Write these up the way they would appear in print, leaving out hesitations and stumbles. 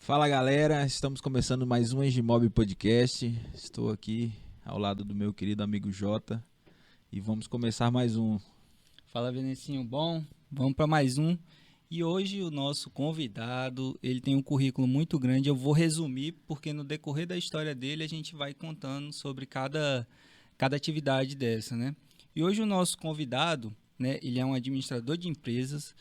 Fala galera, estamos começando mais um Engimob Podcast. Estou aqui ao lado do meu querido amigo Jota e vamos começar mais um. Fala, Venecinho, bom? Vamos para mais um. E hoje o nosso convidado, ele tem um currículo muito grande. Eu vou resumir porque no decorrer da história dele a gente vai contando sobre cada atividade dessa, né? E hoje o nosso convidado, né, ele é um administrador de empresas.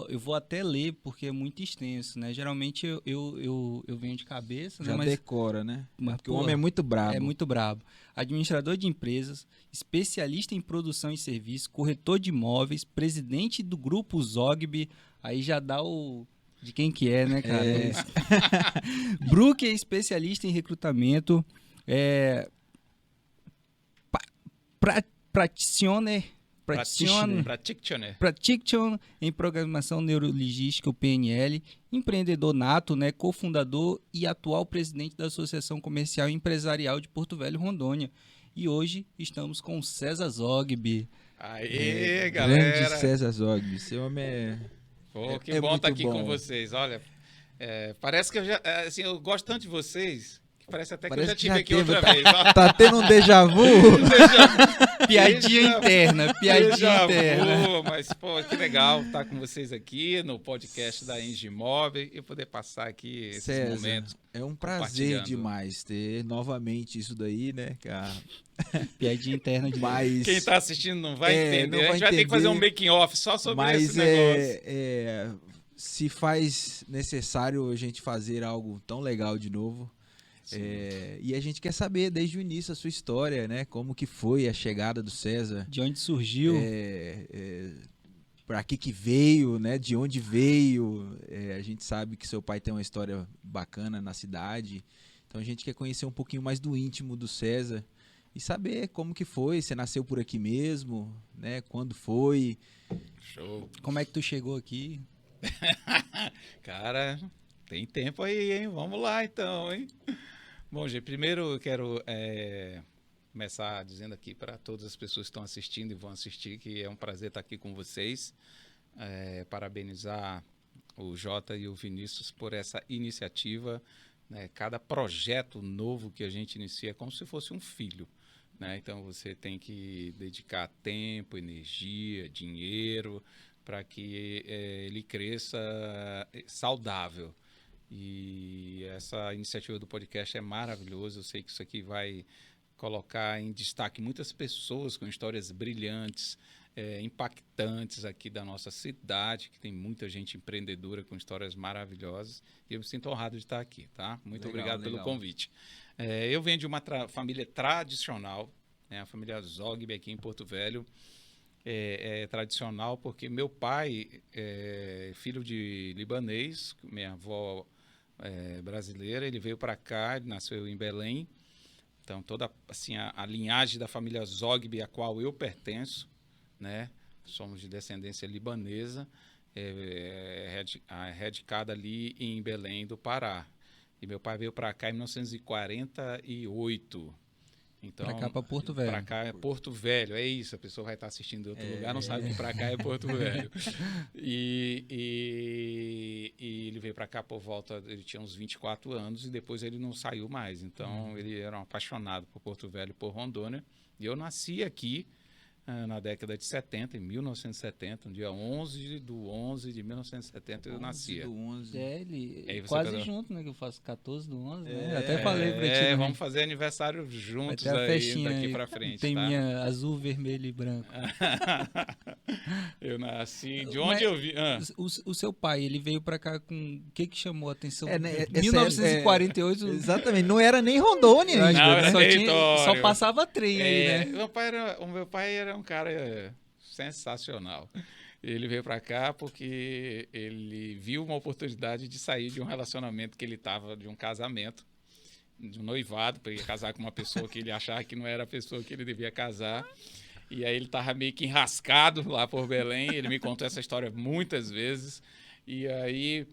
Eu vou até ler porque é muito extenso, né? Geralmente eu venho de cabeça, Já né? decora, né? Mas, Porque o homem é muito brabo. É muito brabo. Administrador de empresas, especialista em produção e serviço, corretor de imóveis, presidente do grupo Zogby. Aí já dá o de quem que é, né, cara? É. Brook é especialista em recrutamento. Practitioner em programação neurologística, o PNL, empreendedor nato, né, cofundador e atual presidente da Associação Comercial e Empresarial de Porto Velho, Rondônia. E hoje estamos com César Zogby. Aê, galera! Grande César Zogby, seu homem é... Pô, que bom estar aqui com vocês. Olha, parece que eu já... Assim, eu gosto tanto de vocês... Parece até que eu já tive aqui outra vez. Tá tendo um déjà vu? Piadinha interna. Mas, pô, que legal estar com vocês aqui no podcast da Engimob e poder passar aqui esses César, momentos. É um prazer demais ter novamente isso daí, né, cara? Piadinha interna de Mas quem tá assistindo não vai entender. Não vai a gente vai ter que fazer um making off só sobre esse negócio. Se faz necessário a gente fazer algo tão legal de novo. E a gente quer saber desde o início a sua história, né? Como que foi a chegada do César? De onde surgiu? Para que veio, né? De onde veio? A gente sabe que seu pai tem uma história bacana na cidade, então a gente quer conhecer um pouquinho mais do íntimo do César e saber como que foi. Você nasceu por aqui mesmo, né? Quando foi? Show. Como é que tu chegou aqui? Cara, tem tempo aí, hein? Vamos lá então, hein? Bom, gente, primeiro eu quero começar dizendo aqui para todas as pessoas que estão assistindo e vão assistir que é um prazer estar aqui com vocês. Parabenizar o Jota e o Vinícius por essa iniciativa. Né? Cada projeto novo que a gente inicia é como se fosse um filho. Né? Então você tem que dedicar tempo, energia, dinheiro para que ele cresça saudável. E essa iniciativa do podcast é maravilhosa. Eu sei que isso aqui vai colocar em destaque muitas pessoas com histórias brilhantes, impactantes aqui da nossa cidade, que tem muita gente empreendedora com histórias maravilhosas. E eu me sinto honrado de estar aqui, tá? Muito obrigado pelo convite. Eu venho de uma família tradicional, né? A família Zogby aqui em Porto Velho. É tradicional porque meu pai é filho de libanês, minha avó brasileira, ele veio para cá, ele nasceu em Belém. Então toda assim a linhagem da família Zogby, a qual eu pertenço, né? Somos de descendência libanesa, radicada ali em Belém do Pará. E meu pai veio para cá em 1948. Então, pra cá, pra Porto Velho. Pra cá é Porto Velho, é isso. A pessoa vai estar assistindo de outro lugar, não sabe que pra cá é Porto Velho. E ele veio pra cá por volta, ele tinha uns 24 anos e depois ele não saiu mais. Então, ele era um apaixonado por Porto Velho, por Rondônia. E eu nasci aqui na década de 70, em 1970, no dia 11 de 11 de 1970 eu nascia. Ele quase junto, né? Que eu faço 14 do 11, né? Até falei pra ti. Vamos fazer aniversário juntos aí, daqui pra frente, tem tá? minha azul, vermelho e branco. Eu nasci, de onde eu vi? O seu pai, ele veio pra cá com... O que chamou a atenção? 1948... Exatamente, não era nem Rondônia ainda. Só passava trem aí, né? O meu pai era um cara sensacional. Ele veio para cá porque ele viu uma oportunidade de sair de um relacionamento que ele estava, de um casamento, de um noivado, para ele casar com uma pessoa que ele achava que não era a pessoa que ele devia casar. E aí ele estava meio que enrascado lá por Belém. Ele me contou essa história muitas vezes. E aí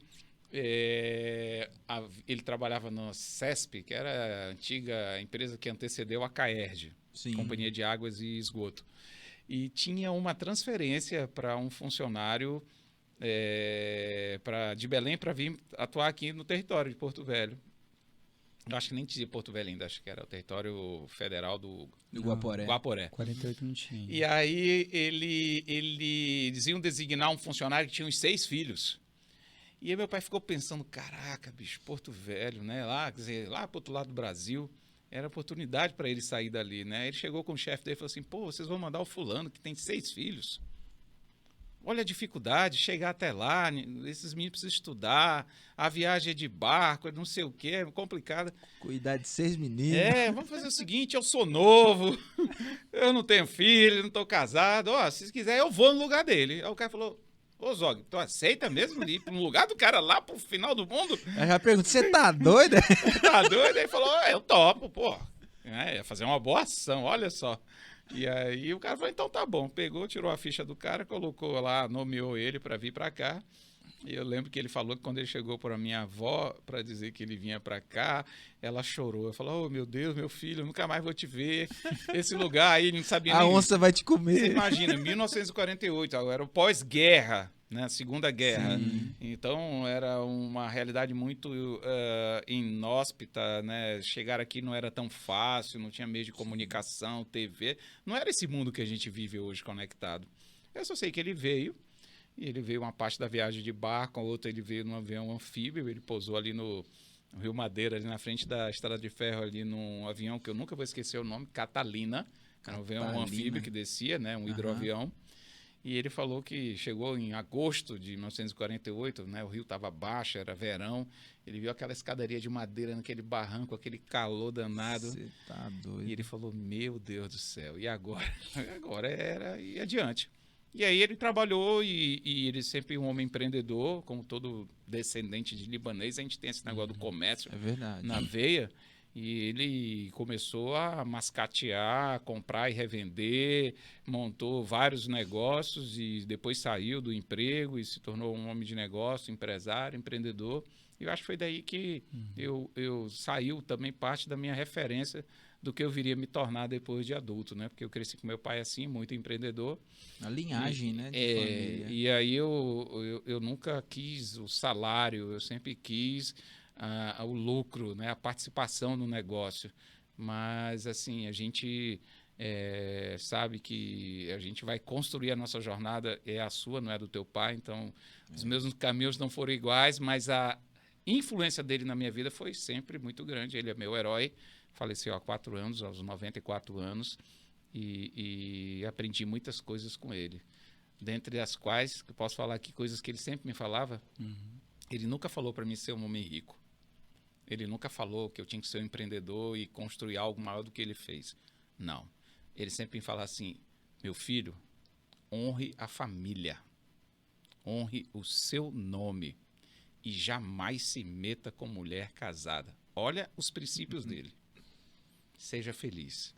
ele trabalhava no CESP, que era a antiga empresa que antecedeu a CAERJ, Companhia de Águas e Esgoto. E tinha uma transferência para um funcionário de Belém para vir atuar aqui no território de Porto Velho. Eu acho que nem dizia Porto Velho ainda, acho que era o território federal do Guaporé. Guaporé. 48 minutinhos. E aí eles iam designar um funcionário que tinha uns 6 filhos. E aí meu pai ficou pensando, caraca, bicho, Porto Velho, né? Lá, quer dizer, lá pro outro lado do Brasil, era oportunidade para ele sair dali, né? Ele chegou com o chefe dele e falou assim, pô, vocês vão mandar o fulano que tem 6 filhos. Olha a dificuldade, chegar até lá, esses meninos precisam estudar, a viagem é de barco, não sei o que, é complicada. Cuidar de 6 meninos. Vamos fazer o seguinte, eu sou novo, eu não tenho filho, não estou casado, se quiser eu vou no lugar dele. Aí o cara falou, ô Zog, tu aceita mesmo ir no lugar do cara lá pro final do mundo? Eu já pergunto, você tá doido? Tá doido? Aí ele falou, eu topo, pô. Ia fazer uma boa ação, olha só. E aí o cara falou, então tá bom. Pegou, tirou a ficha do cara, colocou lá, nomeou ele para vir para cá. E eu lembro que ele falou que quando ele chegou para minha avó para dizer que ele vinha para cá, ela chorou. Eu falei, oh meu Deus, meu filho, eu nunca mais vou te ver. Esse lugar aí, não sabia nem... A onça vai te Você comer. imagina, 1948, era o pós-guerra, né? Segunda Guerra. Sim. Então era uma realidade muito inóspita, né? Chegar aqui não era tão fácil, não tinha meio de comunicação, TV. Não era esse mundo que a gente vive hoje conectado. Eu só sei que ele veio, e ele veio uma parte da viagem de barco, a outra ele veio num avião anfíbio, ele pousou ali no Rio Madeira, ali na frente da Estrada de Ferro, ali num avião que eu nunca vou esquecer o nome, Catalina. Era um avião anfíbio que descia, né? Um hidroavião. E ele falou que chegou em agosto de 1948, né? O rio estava baixo, era verão. Ele viu aquela escadaria de madeira naquele barranco, aquele calor danado. Você tá doido. E ele falou, meu Deus do céu, e agora? Agora era ir adiante. E aí ele trabalhou e ele sempre um homem empreendedor, como todo descendente de libanês, a gente tem esse negócio do comércio É verdade. na veia. E ele começou a mascatear, comprar e revender, montou vários negócios e depois saiu do emprego e se tornou um homem de negócio, empresário, empreendedor. E eu acho que foi daí que eu saiu também parte da minha referência do que eu viria me tornar depois de adulto, né? Porque eu cresci com meu pai assim, muito empreendedor. A linhagem, né? De família. E aí eu nunca quis o salário, eu sempre quis o lucro, né? A participação no negócio. Mas, assim, a gente sabe que a gente vai construir a nossa jornada, é a sua, não é do teu pai. Então, os meus caminhos não foram iguais, mas a influência dele na minha vida foi sempre muito grande. Ele é meu herói. Faleceu há 4 anos, aos 94 anos, e aprendi muitas coisas com ele. Dentre as quais, eu posso falar aqui coisas que ele sempre me falava. Ele nunca falou para mim ser um homem rico. Ele nunca falou que eu tinha que ser um empreendedor e construir algo maior do que ele fez. Não. Ele sempre me falava assim, meu filho, honre a família, honre o seu nome e jamais se meta com mulher casada. Olha os princípios dele. Seja feliz.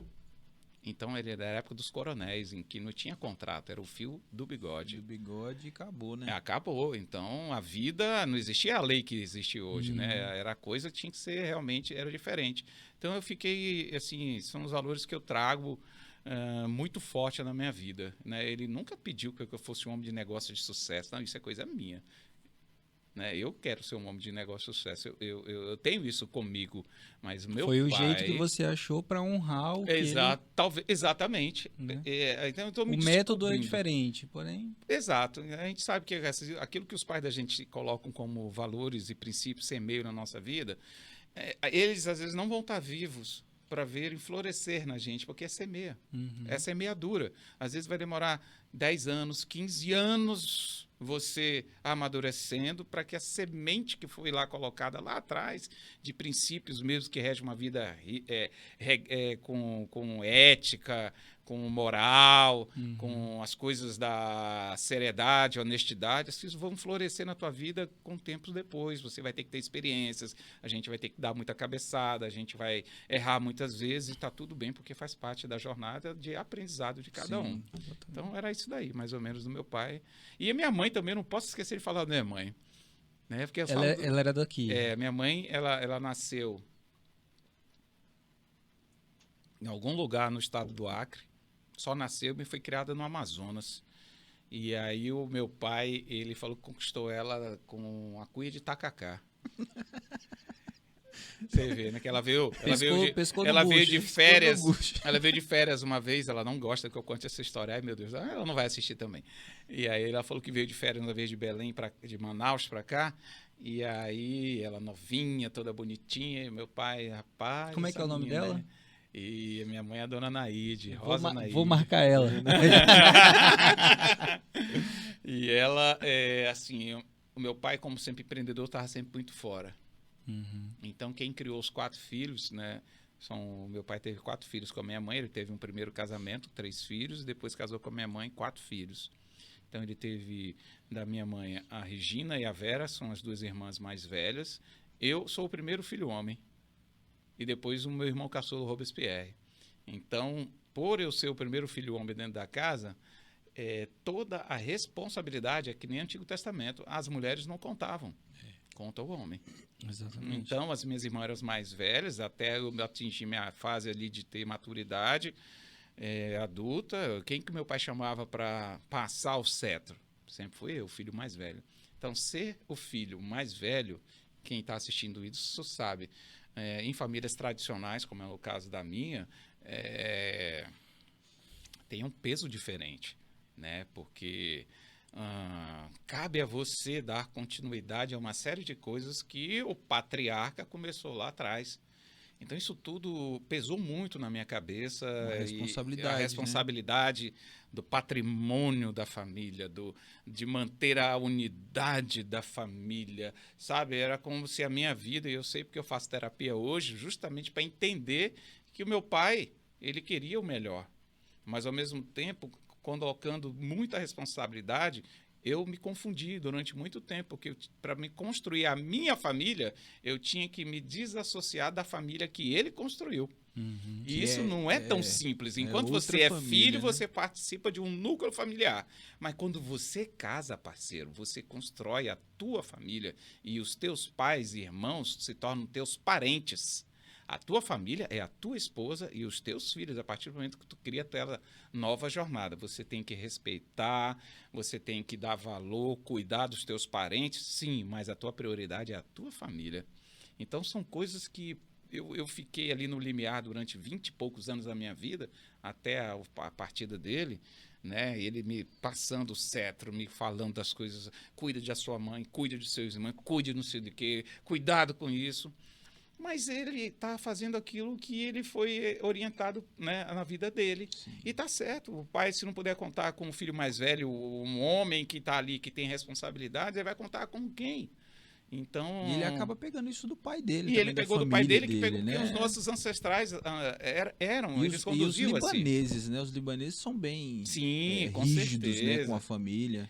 Então, ele era da época dos coronéis, em que não tinha contrato, era o fio do bigode. Do bigode acabou, né? Acabou. Então, a vida, não existia a lei que existe hoje, né? Era a coisa que tinha que ser realmente, era diferente. Então, eu fiquei, assim, são os valores que eu trago muito forte na minha vida, né? Ele nunca pediu que eu fosse um homem de negócio de sucesso. Não, isso é coisa minha. Né? Eu quero ser um homem de negócio de sucesso. Eu tenho isso comigo, mas o meu Foi o pai... jeito que você achou para honrar o que Exatamente. Né? Então eu tô me o método é descobrindo. diferente, porém... Exato. A gente sabe que aquilo que os pais da gente colocam como valores e princípios semeiam na nossa vida, eles às vezes não vão estar vivos para ver florescer na gente, porque é semeia. É semeadura. Às vezes vai demorar 10 anos, 15 anos você amadurecendo para que a semente que foi lá colocada lá atrás, de princípios mesmo que regem uma vida com ética, com moral, com as coisas da seriedade, honestidade, isso vão florescer na tua vida com tempos depois. Você vai ter que ter experiências, a gente vai ter que dar muita cabeçada, a gente vai errar muitas vezes e está tudo bem, porque faz parte da jornada de aprendizado de cada um. Exatamente. Então era isso daí, mais ou menos, do meu pai. E a minha mãe também, não posso esquecer de falar da minha mãe. Né? Porque ela era daqui. Minha mãe, ela nasceu em algum lugar no estado do Acre, só nasceu e foi criada no Amazonas. E aí o meu pai, ele falou que conquistou ela com a cuia de tacacá. Você vê, né? Que Pescou no ela veio bucho. de férias. Ela veio de férias uma vez, ela não gosta que eu conte essa história. Ai, meu Deus, ela não vai assistir também. E aí ela falou que veio de férias uma vez de Belém, de Manaus pra cá. E aí ela novinha, toda bonitinha. E meu pai, rapaz. Como é que é o nome dela? E a minha mãe é a dona Naide, Rosa Naide. Vou marcar ela. E ela, assim, o meu pai, como sempre empreendedor, estava sempre muito fora. Uhum. Então, quem criou os 4 filhos, né? Meu pai teve 4 filhos com a minha mãe. Ele teve um primeiro casamento, 3 filhos, e depois casou com a minha mãe, 4 filhos. Então, ele teve da minha mãe a Regina e a Vera, são as 2 irmãs mais velhas. Eu sou o primeiro filho homem. E depois o meu irmão caçula, o Robespierre. Então, por eu ser o primeiro filho homem dentro da casa, toda a responsabilidade é que nem Antigo Testamento. As mulheres não contavam, conta o homem. Exatamente. Então, as minhas irmãs eram as mais velhas, até eu atingir minha fase ali de ter maturidade adulta. Quem que meu pai chamava para passar o cetro? Sempre fui eu, o filho mais velho. Então, ser o filho mais velho, quem está assistindo isso sabe, em famílias tradicionais, como é o caso da minha, tem um peso diferente, né? Porque cabe a você dar continuidade a uma série de coisas que o patriarca começou lá atrás. Então, isso tudo pesou muito na minha cabeça. Uma responsabilidade, a responsabilidade, né? Do patrimônio da família, de manter a unidade da família, sabe? Era como se a minha vida, e eu sei porque eu faço terapia hoje, justamente para entender que o meu pai, ele queria o melhor. Mas, ao mesmo tempo, colocando muita responsabilidade, eu me confundi durante muito tempo, porque para me construir a minha família, eu tinha que me desassociar da família que ele construiu. Uhum. E isso não é tão simples. Enquanto você é filho, né? Você participa de um núcleo familiar. Mas quando você casa, parceiro, você constrói a tua família e os teus pais e irmãos se tornam teus parentes. A tua família é a tua esposa e os teus filhos, a partir do momento que tu cria a tua nova jornada. Você tem que respeitar, você tem que dar valor, cuidar dos teus parentes, sim, mas a tua prioridade é a tua família. Então, são coisas que eu fiquei ali no limiar durante 20 e poucos anos da minha vida, até a partida dele, né? Ele me passando o cetro, me falando das coisas, cuida de sua mãe, cuida de seus irmãos, cuide não sei de quê, cuidado com isso. Mas ele está fazendo aquilo que ele foi orientado, né, na vida dele. Sim. E está certo. O pai, se não puder contar com o filho mais velho, um homem que está ali, que tem responsabilidade, ele vai contar com quem? Então, e ele acaba pegando isso do pai dele. E ele pegou do pai dele, que pegou, né? Porque os nossos ancestrais eram, eles conduziam assim. E os libaneses, assim. né? Os libaneses são bem com rígidos, certeza, né? Com a família.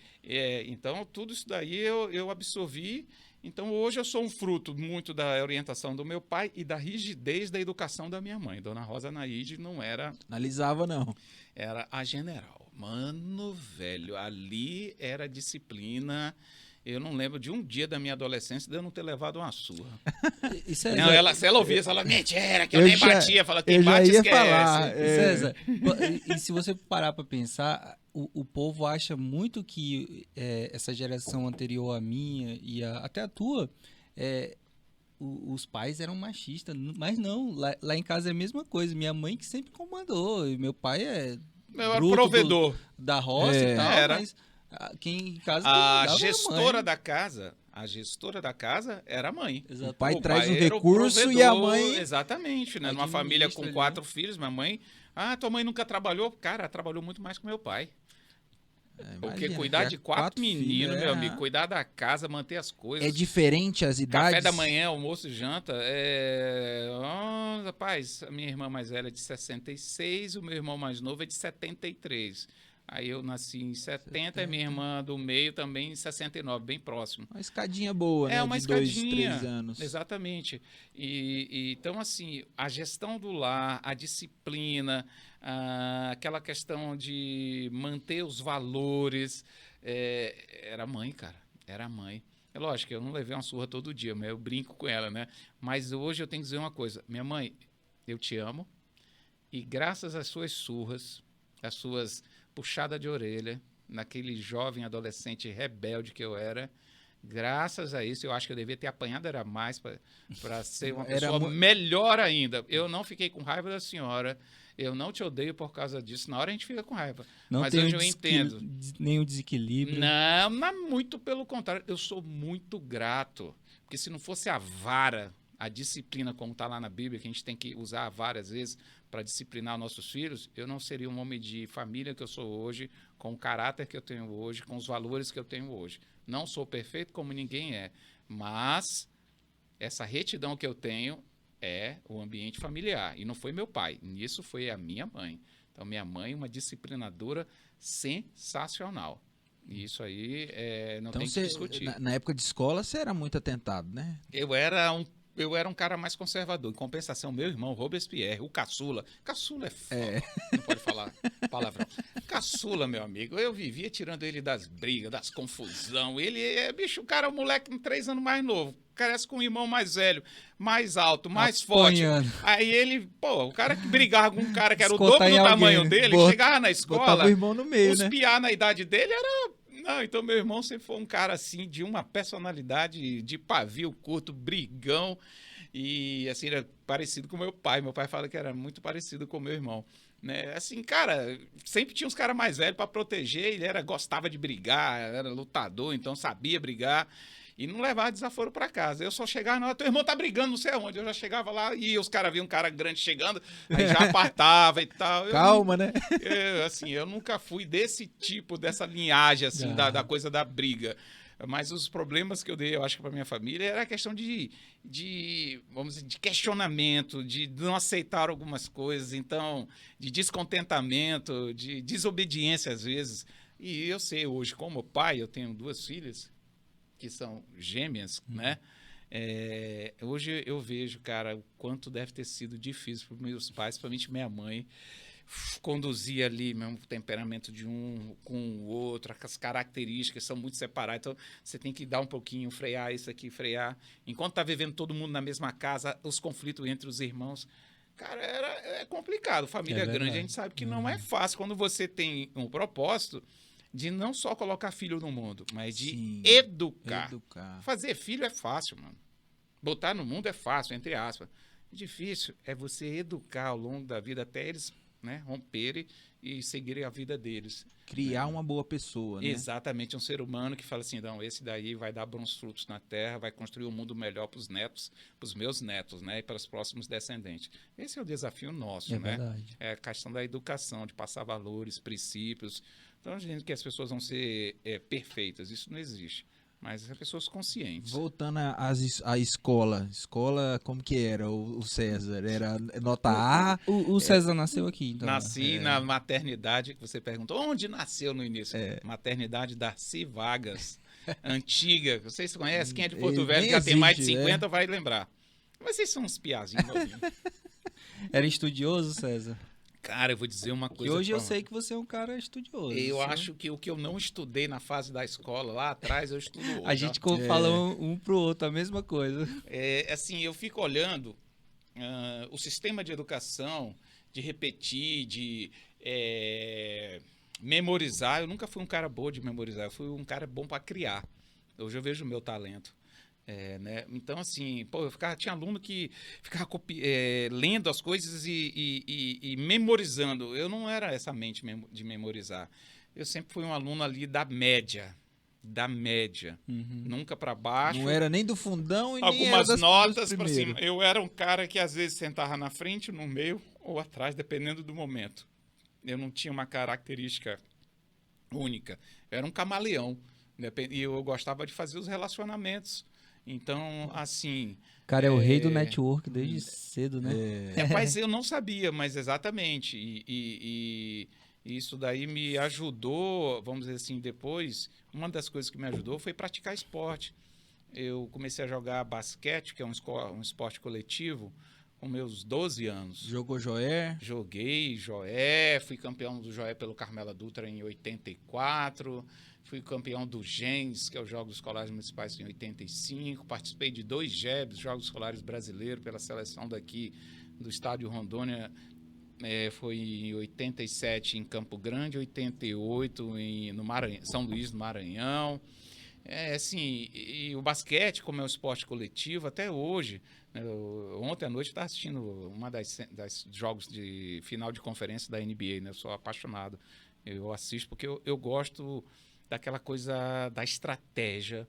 Então, tudo isso daí eu absorvi. Então, hoje eu sou um fruto muito da orientação do meu pai e da rigidez da educação da minha mãe. Dona Rosa Naide não era... Analisava, não. Era a general. Mano, velho, ali era disciplina. Eu não lembro de um dia da minha adolescência de eu não ter levado uma surra. Não, se ela ouvia, ela mentira, que eu nem batia. Fala, quem bate, esquece. Falar, César, e se você parar para pensar, o povo acha muito que essa geração anterior à minha e até a tua, os pais eram machistas. Mas não, lá em casa é a mesma coisa. Minha mãe que sempre comandou, e meu pai era provedor da roça e tal, mas... Quem em casa a gestora da casa era a mãe. Exato. O pai traz o recurso e a mãe... Exatamente, né? Numa família com 4 filhos, minha mãe... tua mãe nunca trabalhou? Cara, trabalhou muito mais que meu pai. Porque cuidar de 4 meninos, meu amigo, cuidar da casa, manter as coisas... É diferente as idades? Café da manhã, almoço e janta. Rapaz, a minha irmã mais velha é de 66, o meu irmão mais novo é de 73. Aí eu nasci em 70 e minha irmã do meio também em 69, bem próximo. Uma escadinha boa, né? Uma de escadinha, 2, 3 anos. Exatamente. Então, assim, a gestão do lar, a disciplina, aquela questão de manter os valores, era mãe, cara. Era mãe. É lógico que eu não levei uma surra todo dia, mas eu brinco com ela, né? Mas hoje eu tenho que dizer uma coisa. Minha mãe, eu te amo e graças às suas surras, às suas puxadas de orelha, naquele jovem adolescente rebelde que eu era. Graças a isso, eu acho que eu devia ter apanhado era mais para ser uma pessoa melhor ainda. Eu não fiquei com raiva da senhora. Eu não te odeio por causa disso. Na hora a gente fica com raiva. Não mas tem hoje eu entendo. Nenhum desequilíbrio. Não, muito pelo contrário. Eu sou muito grato. Porque se não fosse a vara, a disciplina, como está lá na Bíblia, que a gente tem que usar várias vezes para disciplinar nossos filhos, eu não seria um homem de família que eu sou hoje, com o caráter que eu tenho hoje, com os valores que eu tenho hoje. Não sou perfeito como ninguém é, mas essa retidão que eu tenho é o ambiente familiar. E não foi meu pai, nisso foi a minha mãe. Então, minha mãe, uma disciplinadora sensacional. E isso aí não tem que discutir. Na época de escola, você era muito atentado, né? Eu era um cara mais conservador. Em compensação, meu irmão, Robespierre, o caçula. Caçula é foda. Não pode falar palavrão. Caçula, meu amigo. Eu vivia tirando ele das brigas, das confusão. Ele é, bicho, o cara é um moleque 3 anos mais novo. Parece com um irmão mais velho, mais alto, mais forte. Aí ele, o cara que brigava com um cara que era o dobro do tamanho dele, chegava na escola, o irmão no meio, os piá na idade dele era... Não, então meu irmão sempre foi um cara assim, de uma personalidade de pavio curto, brigão, e assim, era parecido com meu pai. Meu pai fala que era muito parecido com meu irmão, né? Assim, cara, sempre tinha uns caras mais velhos para proteger, ele gostava de brigar, era lutador, então sabia brigar. E não levava desaforo para casa. Eu só chegava, não, teu irmão tá brigando não sei aonde. Eu já chegava lá e os caras viam um cara grande chegando, aí já apartava e tal. Calma, né? Eu nunca fui desse tipo, dessa linhagem, assim, da coisa da briga. Mas os problemas que eu dei, eu acho que para minha família, era a questão vamos dizer, de questionamento, de não aceitar algumas coisas, então, de descontentamento, de desobediência às vezes. E eu sei hoje, como pai, eu tenho 2 filhas, que são gêmeas, né? Hoje eu vejo, cara, o quanto deve ter sido difícil para meus pais, principalmente minha mãe, conduzir ali mesmo o temperamento de um com o outro, as características são muito separadas, então você tem que dar um pouquinho, frear isso aqui, frear. Enquanto tá vivendo todo mundo na mesma casa, os conflitos entre os irmãos, cara, é complicado. Família grande, a gente sabe que não é fácil quando você tem um propósito de não só colocar filho no mundo, mas de educar. Fazer filho é fácil, mano. Botar no mundo é fácil, entre aspas. Difícil é você educar ao longo da vida até eles, né, romperem e seguirem a vida deles. Criar uma boa pessoa, né? Exatamente, um ser humano que fala assim, não, esse daí vai dar bons frutos na terra, vai construir um mundo melhor para os netos, para os meus netos, né, e para os próximos descendentes. Esse é o desafio nosso, né? Verdade. É a questão da educação, de passar valores, princípios. Então, a gente que as pessoas vão ser perfeitas, isso não existe. Mas as pessoas conscientes. Voltando à escola. Escola, como que era o César? Era nota A? O César nasceu aqui, então. Nasci na maternidade, que você perguntou, onde nasceu no início? Maternidade Darcy Vargas, antiga. Vocês conhecem? Quem é de Porto Velho, já tem mais de 50, vai lembrar. Mas vocês são uns piazinhos novinhos. Era estudioso, César? Cara, eu vou dizer uma coisa. E hoje eu sei que você é um cara estudioso. Eu acho que o que eu não estudei na fase da escola, lá atrás, eu estudo hoje. A gente fala um pro outro a mesma coisa. Assim, eu fico olhando o sistema de educação, de repetir, de memorizar. Eu nunca fui um cara bom de memorizar, eu fui um cara bom para criar. Hoje eu vejo o meu talento. Né? Então, assim, tinha aluno que ficava lendo as coisas e memorizando. Eu não era essa mente de memorizar. Eu sempre fui um aluno ali da média. Nunca para baixo. Não era nem do fundão e algumas nem notas para cima. Eu era um cara que às vezes sentava na frente, no meio ou atrás, dependendo do momento. Eu não tinha uma característica única. Eu era um camaleão. E eu gostava de fazer os relacionamentos. Então, assim... Cara, é o rei do network desde cedo, né? Mas eu não sabia, mas exatamente. E isso daí me ajudou, vamos dizer assim, depois, uma das coisas que me ajudou foi praticar esporte. Eu comecei a jogar basquete, que é um esporte coletivo, com meus 12 anos. Jogou Joé? Joguei Joé, fui campeão do Joé pelo Carmela Dutra em 84... Fui campeão do GENS, que é os Jogos Escolares Municipais, em 85. Participei de 2 JEBs, Jogos Escolares Brasileiros, pela seleção daqui do Estádio Rondônia, foi em 87 em Campo Grande, 88 no Maranhão, São Luís, no Maranhão. Assim, e o basquete, como é um esporte coletivo, até hoje, né, ontem à noite eu estava assistindo uma das jogos de final de conferência da NBA, né? Eu sou apaixonado, eu assisto porque eu gosto daquela coisa da estratégia,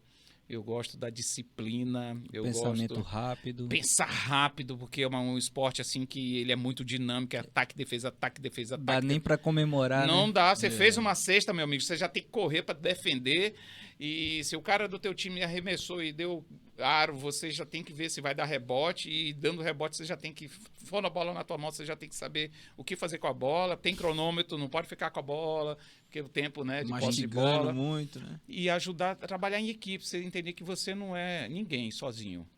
eu gosto da disciplina, eu Pensamento gosto rápido. pensar rápido, porque é um esporte assim que ele é muito dinâmico, é ataque, defesa, ataque, defesa, Dá ataque. nem para comemorar, Não né? dá, você fez uma cesta, meu amigo, você já tem que correr para defender, e se o cara do teu time arremessou e deu aro, você já tem que ver se vai dar rebote, e dando rebote você já tem que, for a bola na tua mão, você já tem que saber o que fazer com a bola, tem cronômetro, não pode ficar com a bola, porque o tempo, né, de posse de bola. Muito, né? E ajudar a trabalhar em equipe, você entender que você não é ninguém sozinho.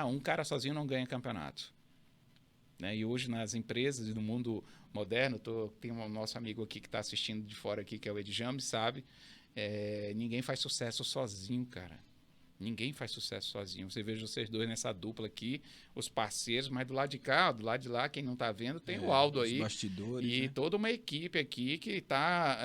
Um cara sozinho não ganha campeonato. Né? E hoje nas empresas e no mundo moderno, tem um nosso amigo aqui que está assistindo de fora aqui, que é o Ed James, sabe? Ninguém faz sucesso sozinho, cara. Ninguém faz sucesso sozinho. Você veja vocês dois nessa dupla aqui, os parceiros, mas do lado de cá, do lado de lá, quem não está vendo, tem o Aldo aí. Os bastidores, e né? toda uma equipe aqui que está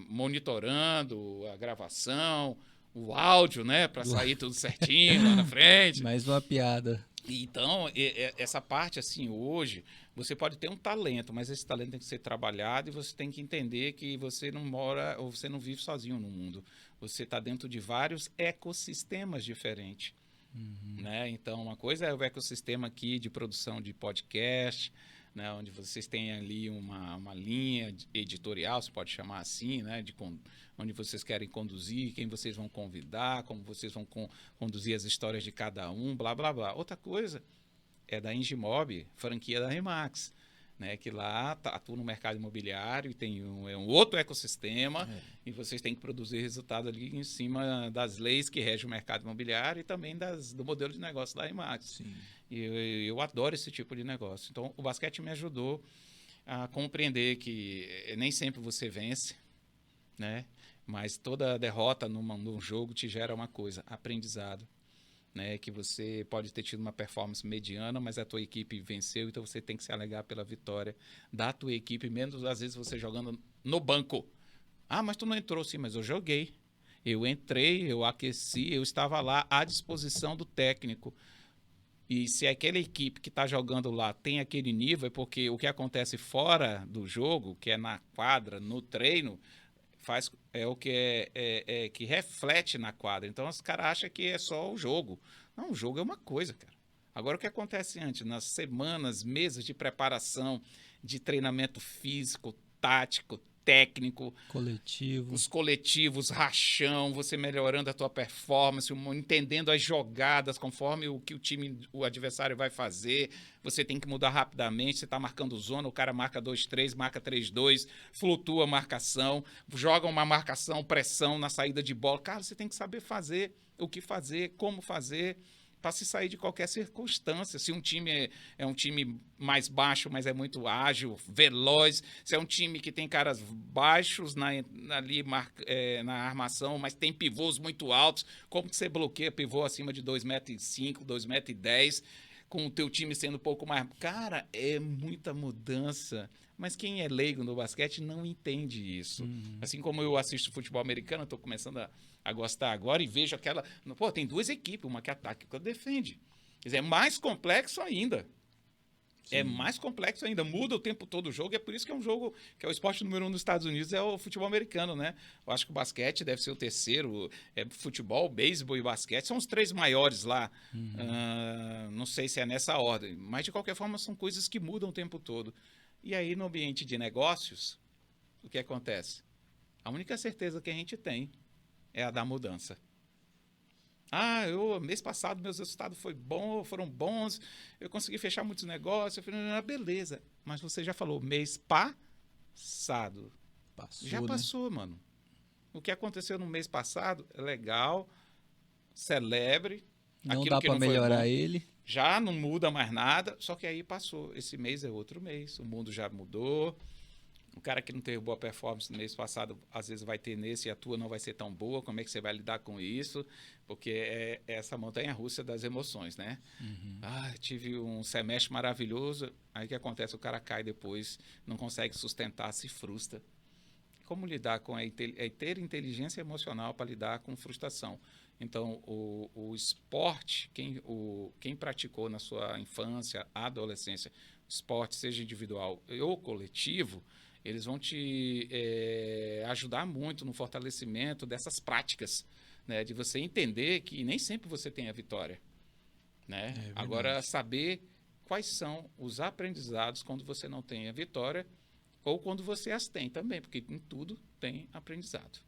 monitorando a gravação, o áudio, né? Para sair tudo certinho lá na frente. Mais uma piada. Então, essa parte, assim, hoje, você pode ter um talento, mas esse talento tem que ser trabalhado e você tem que entender que você não mora ou você não vive sozinho no mundo. Você está dentro de vários ecossistemas diferentes. Né? Então, uma coisa é o ecossistema aqui de produção de podcast, né? Onde vocês têm ali uma linha editorial, se pode chamar assim, né? Onde vocês querem conduzir, quem vocês vão convidar, como vocês vão conduzir as histórias de cada um, blá, blá, blá. Outra coisa é da Engimob, franquia da Remax, né? Que lá atua no mercado imobiliário e tem um outro ecossistema e vocês têm que produzir resultado ali em cima das leis que regem o mercado imobiliário e também do modelo de negócio da Remax. Sim. E eu adoro esse tipo de negócio. Então, o basquete me ajudou a compreender que nem sempre você vence, né? Mas toda derrota num jogo te gera uma coisa, aprendizado. Né? Que você pode ter tido uma performance mediana, mas a tua equipe venceu, então você tem que se alegar pela vitória da tua equipe, menos às vezes você jogando no banco. Mas tu não entrou, sim, mas eu joguei. Eu entrei, eu aqueci, eu estava lá à disposição do técnico. E se aquela equipe que está jogando lá tem aquele nível, é porque o que acontece fora do jogo, que é na quadra, no treino, é o que que reflete na quadra. Então os caras acham que é só o jogo. Não, o jogo é uma coisa, cara. Agora o que acontece antes, nas semanas, meses de preparação, de treinamento físico, tático, técnico, coletivo, os coletivos, rachão, você melhorando a tua performance, entendendo as jogadas conforme o que o adversário vai fazer, você tem que mudar rapidamente, você está marcando zona, o cara marca 2-3, marca 3-2, flutua a marcação, joga uma marcação, pressão na saída de bola, cara, você tem que saber fazer, o que fazer, como fazer, para se sair de qualquer circunstância. Se um time é um time mais baixo, mas é muito ágil, veloz, se é um time que tem caras baixos na armação, mas tem pivôs muito altos, como que você bloqueia pivô acima de 2,5 m, 2,10 m, com o teu time sendo um pouco mais... Cara, é muita mudança. Mas quem é leigo no basquete não entende isso. Assim como eu assisto futebol americano, estou começando a gostar agora e vejo aquela... Pô, tem duas equipes, uma que ataca e outra defende. Quer dizer, é mais complexo ainda. Sim. É mais complexo ainda. Muda o tempo todo o jogo. E é por isso que é um jogo que é o esporte número 1 dos Estados Unidos, é o futebol americano, né? Eu acho que o basquete deve ser o terceiro. Futebol, beisebol e basquete são os três maiores lá. Não sei se é nessa ordem. Mas, de qualquer forma, são coisas que mudam o tempo todo. E aí, no ambiente de negócios, o que acontece? A única certeza que a gente tem é a da mudança. Mês passado meus resultados foram bons, eu consegui fechar muitos negócios. Eu falei, beleza. Mas você já falou, mês passado. Já passou, né? Mano. O que aconteceu no mês passado é legal, celebre. Não dá para melhorar ele. Já não muda mais nada, só que aí passou. Esse mês é outro mês, o mundo já mudou, O cara que não teve boa performance no mês passado, às vezes vai ter nesse e a tua não vai ser tão boa. Como é que você vai lidar com isso? Porque é essa montanha-russa das emoções, né? Tive um semestre maravilhoso. Aí o que acontece? O cara cai depois, não consegue sustentar, se frustra. Como lidar com ter inteligência emocional para lidar com frustração? Então, o esporte, quem praticou na sua infância, adolescência, esporte, seja individual ou coletivo, eles vão te ajudar muito no fortalecimento dessas práticas, né? De você entender que nem sempre você tem a vitória, né? Agora, saber quais são os aprendizados quando você não tem a vitória ou quando você as tem também, porque em tudo tem aprendizado.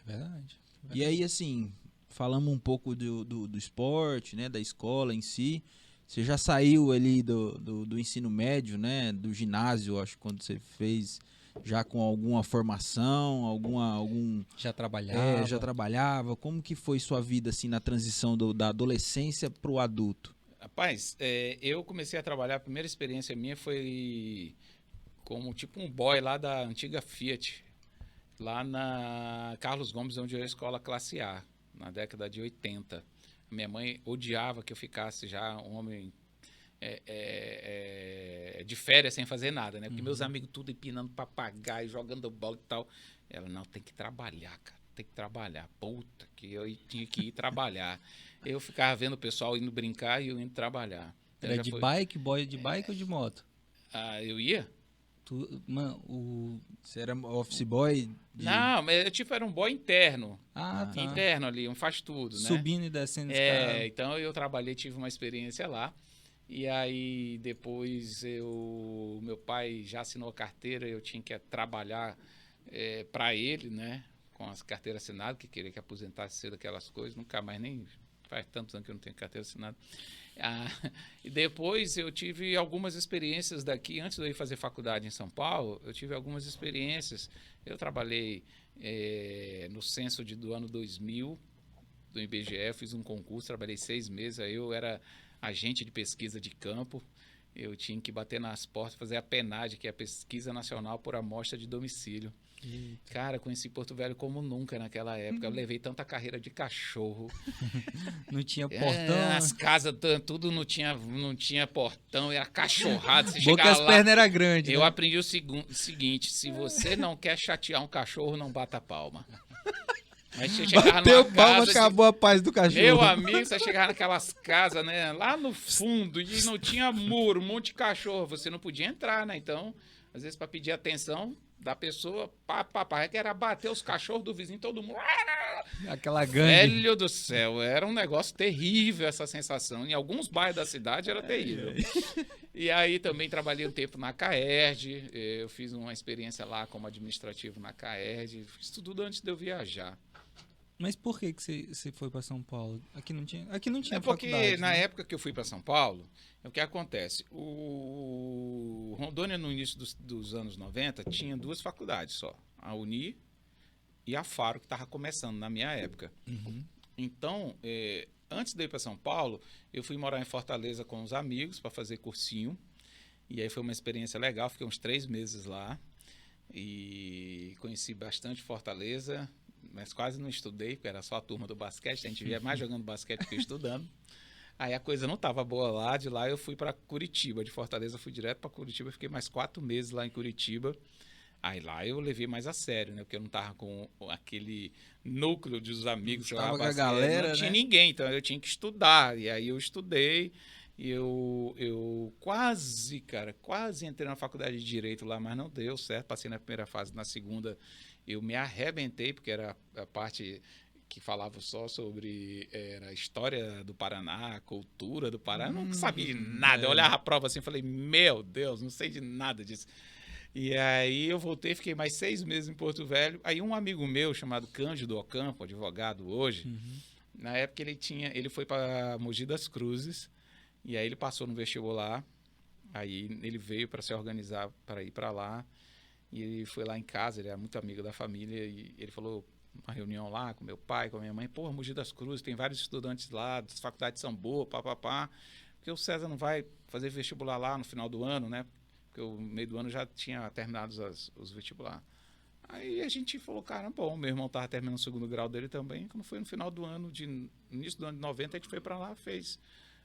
É verdade. E aí, assim, falamos um pouco do esporte, né, da escola em si. Você já saiu ali do ensino médio, né, do ginásio, acho, quando você fez, já com alguma formação, algum... Já trabalhava? Já trabalhava. Como que foi sua vida, assim, na transição da adolescência para o adulto? Rapaz, eu comecei a trabalhar, a primeira experiência minha foi como tipo um boy lá da antiga Fiat, lá na Carlos Gomes, onde eu ia escola classe A, na década de 80. Minha mãe odiava que eu ficasse já um homem de férias sem fazer nada, né? Porque meus amigos tudo empinando papagaio, jogando bola e tal. Ela, não, tem que trabalhar, cara. Tem que trabalhar. Puta, que eu tinha que ir trabalhar. Eu ficava vendo o pessoal indo brincar e eu indo trabalhar. Era de bike, boy de bike ou de moto? Eu ia? Você era office boy? Não, mas era um boy interno. Tá. Interno ali, um faz tudo, né? Subindo e descendo os carros. Então eu trabalhei, tive uma experiência lá. E aí depois meu pai já assinou a carteira, eu tinha que trabalhar para ele, né? Com as carteiras assinadas, que queria que aposentasse cedo aquelas coisas. Nunca mais, nem faz tantos anos que eu não tenho carteira assinada. E depois eu tive algumas experiências daqui, antes de eu ir fazer faculdade em São Paulo, eu tive algumas experiências. Eu trabalhei no censo do ano 2000, do IBGE, fiz um concurso, trabalhei 6 meses, aí eu era agente de pesquisa de campo, eu tinha que bater nas portas, fazer a PNAD, que é a Pesquisa Nacional por Amostra de Domicílio. Eita. Cara, conheci Porto Velho como nunca naquela época. Eu levei tanta carreira de cachorro. Não tinha portão. As casas, tudo não tinha portão, era cachorrado. Você Boca as pernas eram grandes. Eu aprendi o seguinte: se você não quer chatear um cachorro, não bata palma. Mas você chegava Bateu numa palma, casa acabou a paz do cachorro. Meu amigo, você chegava naquelas casas, né? Lá no fundo, e não tinha muro, um monte de cachorro. Você não podia entrar, né? Então, às vezes, para pedir atenção da pessoa, que era bater os cachorros do vizinho, todo mundo. Aquela gangue. Velho do céu, era um negócio terrível essa sensação. Em alguns bairros da cidade era terrível. E aí também trabalhei um tempo na CAERD, eu fiz uma experiência lá como administrativo na CAERD, fiz tudo antes de eu viajar. Mas por que você foi para São Paulo? Aqui não tinha porque faculdade, na né? época que eu fui para São Paulo, o que acontece? O Rondônia, no início dos anos 90, tinha 2 faculdades só. A Uni e a Faro, que estava começando na minha época. Uhum. Então, antes de ir para São Paulo, eu fui morar em Fortaleza com os amigos para fazer cursinho. E aí foi uma experiência legal, fiquei uns 3 meses lá. E conheci bastante Fortaleza, mas quase não estudei, porque era só a turma do basquete, a gente via mais jogando basquete que estudando. Aí a coisa não estava boa lá, de lá eu fui para Curitiba, de Fortaleza eu fui direto para Curitiba, fiquei mais 4 meses lá em Curitiba. Aí lá eu levei mais a sério, né, porque eu não estava com aquele núcleo dos amigos. Tava com a basquete, galera, não tinha né? ninguém, então eu tinha que estudar, e aí eu estudei. E eu quase entrei na faculdade de Direito lá, mas não deu certo. Passei na primeira fase, na segunda eu me arrebentei, porque era a parte que falava só sobre a história do Paraná, a cultura do Paraná. Eu não sabia de nada. Eu olhava a prova assim e falei, meu Deus, não sei de nada disso. E aí eu voltei, fiquei mais 6 meses em Porto Velho. Aí um amigo meu, chamado Cândido Ocampo, advogado hoje, na época ele foi para Mogi das Cruzes, e aí ele passou no vestibular, aí ele veio para se organizar para ir para lá, e ele foi lá em casa, ele era muito amigo da família, e ele falou, uma reunião lá com meu pai, com a minha mãe, pô, Mogi das Cruzes, tem vários estudantes lá, as faculdades são boas, papapá, porque o César não vai fazer vestibular lá no final do ano, né? porque o meio do ano já tinha terminado os vestibular. Aí a gente falou, cara, bom, meu irmão estava terminando o segundo grau dele também, quando foi no final do ano, início do ano de 90, a gente foi para lá, fez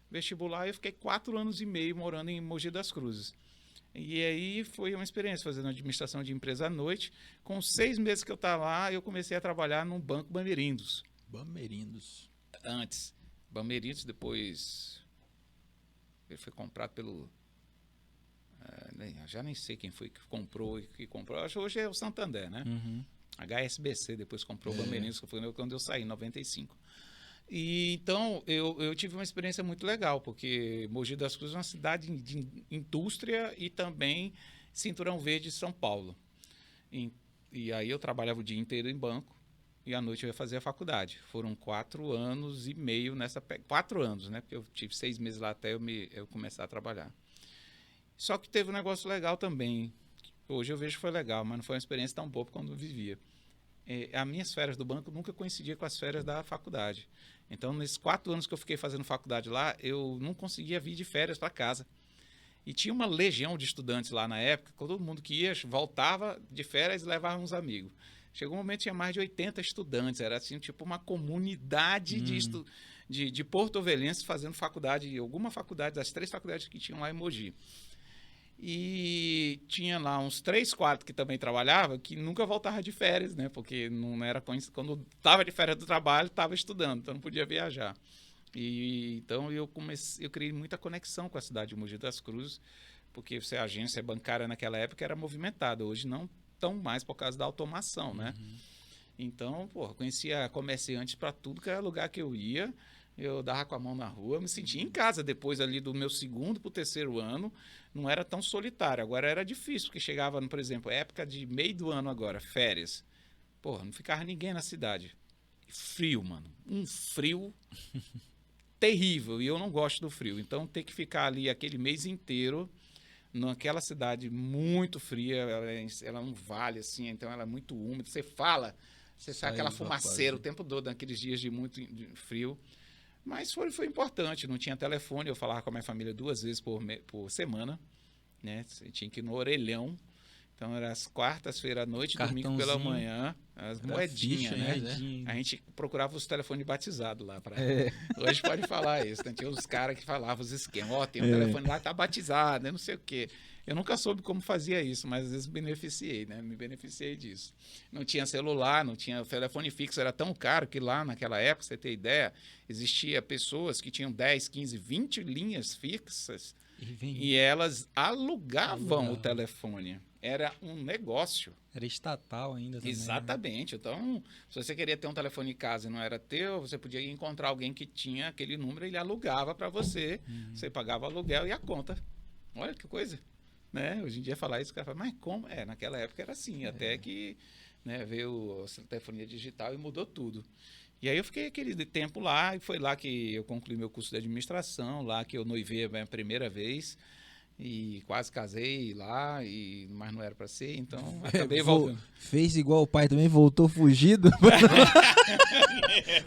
vestibular, e eu fiquei 4 anos e meio morando em Mogi das Cruzes. E aí foi uma experiência, fazendo administração de empresa à noite. Com 6 meses que eu estava lá, eu comecei a trabalhar num banco Bamerindos. Bamerindos. Antes, Bamerindos, depois ele foi comprado pelo... já nem sei quem foi que comprou e que comprou. Acho que hoje é o Santander, né? Uhum. HSBC, depois comprou o Bamerindos, que foi quando eu saí, em 95. E, então, eu tive uma experiência muito legal, porque Mogi das Cruzes é uma cidade de indústria e também Cinturão Verde de São Paulo. E aí eu trabalhava o dia inteiro em banco e à noite eu ia fazer a faculdade. Foram 4 anos e meio nessa... 4 anos, né? Porque eu tive 6 meses lá até eu começar a trabalhar. Só que teve um negócio legal também. Hoje eu vejo que foi legal, mas não foi uma experiência tão boa quando eu vivia. As minhas férias do banco nunca coincidiam com as férias da faculdade. Então, nesses 4 anos que eu fiquei fazendo faculdade lá, eu não conseguia vir de férias para casa. E tinha uma legião de estudantes lá na época, todo mundo que ia, voltava de férias e levava uns amigos. Chegou um momento que tinha mais de 80 estudantes, era assim, tipo uma comunidade de porto-ovelhenses fazendo faculdade, alguma faculdade, das 3 faculdades que tinham lá em Mogi. E tinha lá uns 3, 4 que também trabalhavam, que nunca voltava de férias, né? Porque não era quando estava de férias do trabalho, estava estudando, então não podia viajar. Então eu criei muita conexão com a cidade de Mogi das Cruzes, porque a agência bancária naquela época era movimentada, hoje não tão mais por causa da automação, né? Então, conhecia comerciantes para tudo que era lugar que eu ia. Eu dava com a mão na rua, me sentia em casa depois ali do meu 2º para o 3º ano, não era tão solitário. Agora era difícil, porque chegava, por exemplo, época de meio do ano agora, férias. Não ficava ninguém na cidade. Frio, mano. Um frio terrível, e eu não gosto do frio. Então tem que ficar ali aquele mês inteiro naquela cidade muito fria, ela é um vale assim, então ela é muito úmida. Você sai aquela fumaceira o tempo todo naqueles dias de muito frio. Mas foi importante, não tinha telefone, eu falava com a minha família 2 vezes por semana, né? Você tinha que ir no orelhão, então era as quartas-feiras à noite, domingo pela manhã, as moedinhas, né? A gente procurava os telefones batizados lá. Hoje pode falar isso, né? Tinha os caras que falavam os esquemas, tem um telefone lá que tá batizado, né? Não sei o quê. Eu nunca soube como fazia isso, mas às vezes me beneficiei disso. Não tinha celular, não tinha... O telefone fixo era tão caro que lá naquela época, você ter ideia, existia pessoas que tinham 10, 15, 20 linhas fixas e elas alugavam o telefone. Era um negócio. Era estatal ainda também. Exatamente. Né? Então, se você queria ter um telefone em casa e não era teu, você podia encontrar alguém que tinha aquele número e ele alugava para você. Você pagava o aluguel e a conta. Olha que coisa. Né? Hoje em dia falar isso, o cara fala, mas como? Naquela época era assim, até que, né, veio a telefonia digital e mudou tudo. E aí eu fiquei aquele tempo lá, e foi lá que eu concluí meu curso de administração, lá que eu noivei a minha primeira vez, e quase casei lá, mas não era para ser, então acabei voltando. Fez igual o pai também, voltou fugido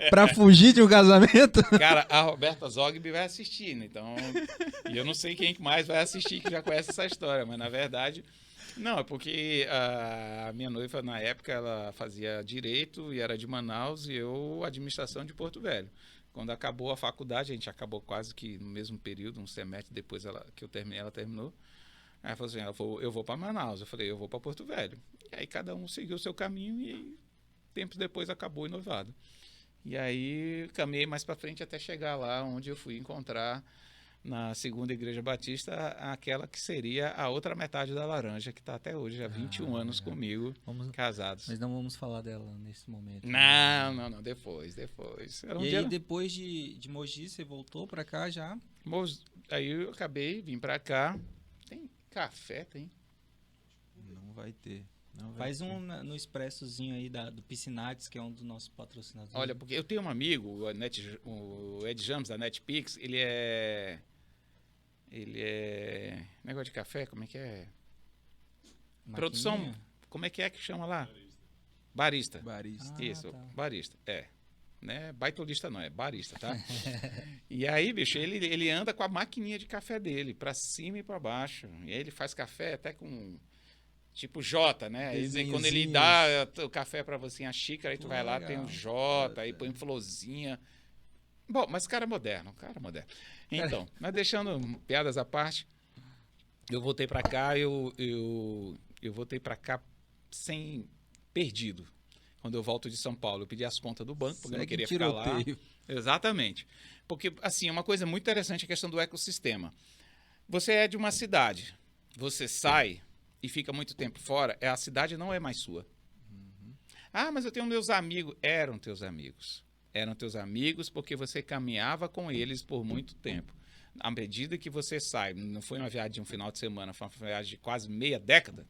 para fugir de um casamento. Cara, a Roberta Zogby vai assistir, né? Então, e eu não sei quem mais vai assistir que já conhece essa história, mas na verdade, não, é porque a minha noiva na época ela fazia direito e era de Manaus e eu administração de Porto Velho. Quando acabou a faculdade, a gente acabou quase que no mesmo período, um semestre depois que eu terminei, ela terminou. Aí ela falou assim, eu vou para Manaus. Eu falei, eu vou para Porto Velho. E aí cada um seguiu o seu caminho e tempos depois acabou o noivado. E aí caminhei mais para frente até chegar lá onde eu fui encontrar na Segunda Igreja Batista aquela que seria a outra metade da laranja, que está até hoje, há 21 anos comigo, casados. Mas não vamos falar dela nesse momento. Não, depois. Aí depois de Mogi, você voltou para cá já? Aí eu vim para cá. Tem café, tem? Não vai ter. Faz um no expressozinho aí do Piscinates, que é um dos nossos patrocinadores. Olha, porque eu tenho um amigo, o Ed James, da NetPix, ele é... Negócio de café, como é que é? Maquininha? Produção, como é que chama lá? Barista. Barista. Isso, tá. barista, né? Baitolista não, é barista, tá? E aí, bicho, ele anda com a maquininha de café dele, pra cima e pra baixo. E aí ele faz café até com, tipo, J, né? Aí quando ele dá o café pra você em a xícara, aí tu vai lá, tem o J, aí põe florzinha. Bom, mas cara moderno, cara moderno. Então, mas deixando piadas à parte, eu voltei pra cá, eu voltei pra cá sem perdido. Quando eu volto de São Paulo, eu pedi as contas do banco, porque eu não queria ficar lá. Exatamente. Porque, assim, uma coisa muito interessante é a questão do ecossistema. Você é de uma cidade, você sai e fica muito tempo fora, a cidade não é mais sua. Ah, mas eu tenho meus amigos. Eram teus amigos. Eram teus amigos porque você caminhava com eles por muito tempo. À medida que você sai, não foi uma viagem de um final de semana, foi uma viagem de quase meia década.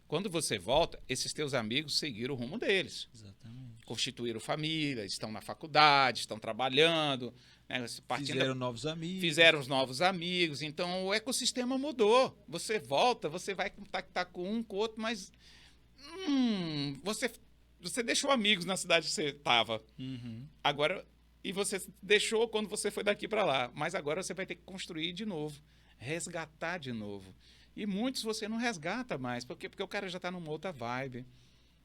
Quando você volta, esses teus amigos seguiram o rumo deles. Exatamente. Constituíram família, estão na faculdade, estão trabalhando. Né, Fizeram novos amigos. Fizeram os novos amigos. Então, o ecossistema mudou. Você volta, você vai contactar com um, com o outro, mas você deixou amigos na cidade que você estava. Agora, e você deixou quando você foi daqui para lá. Mas agora você vai ter que construir de novo, resgatar de novo. E muitos você não resgata mais, porque o cara já está numa outra vibe,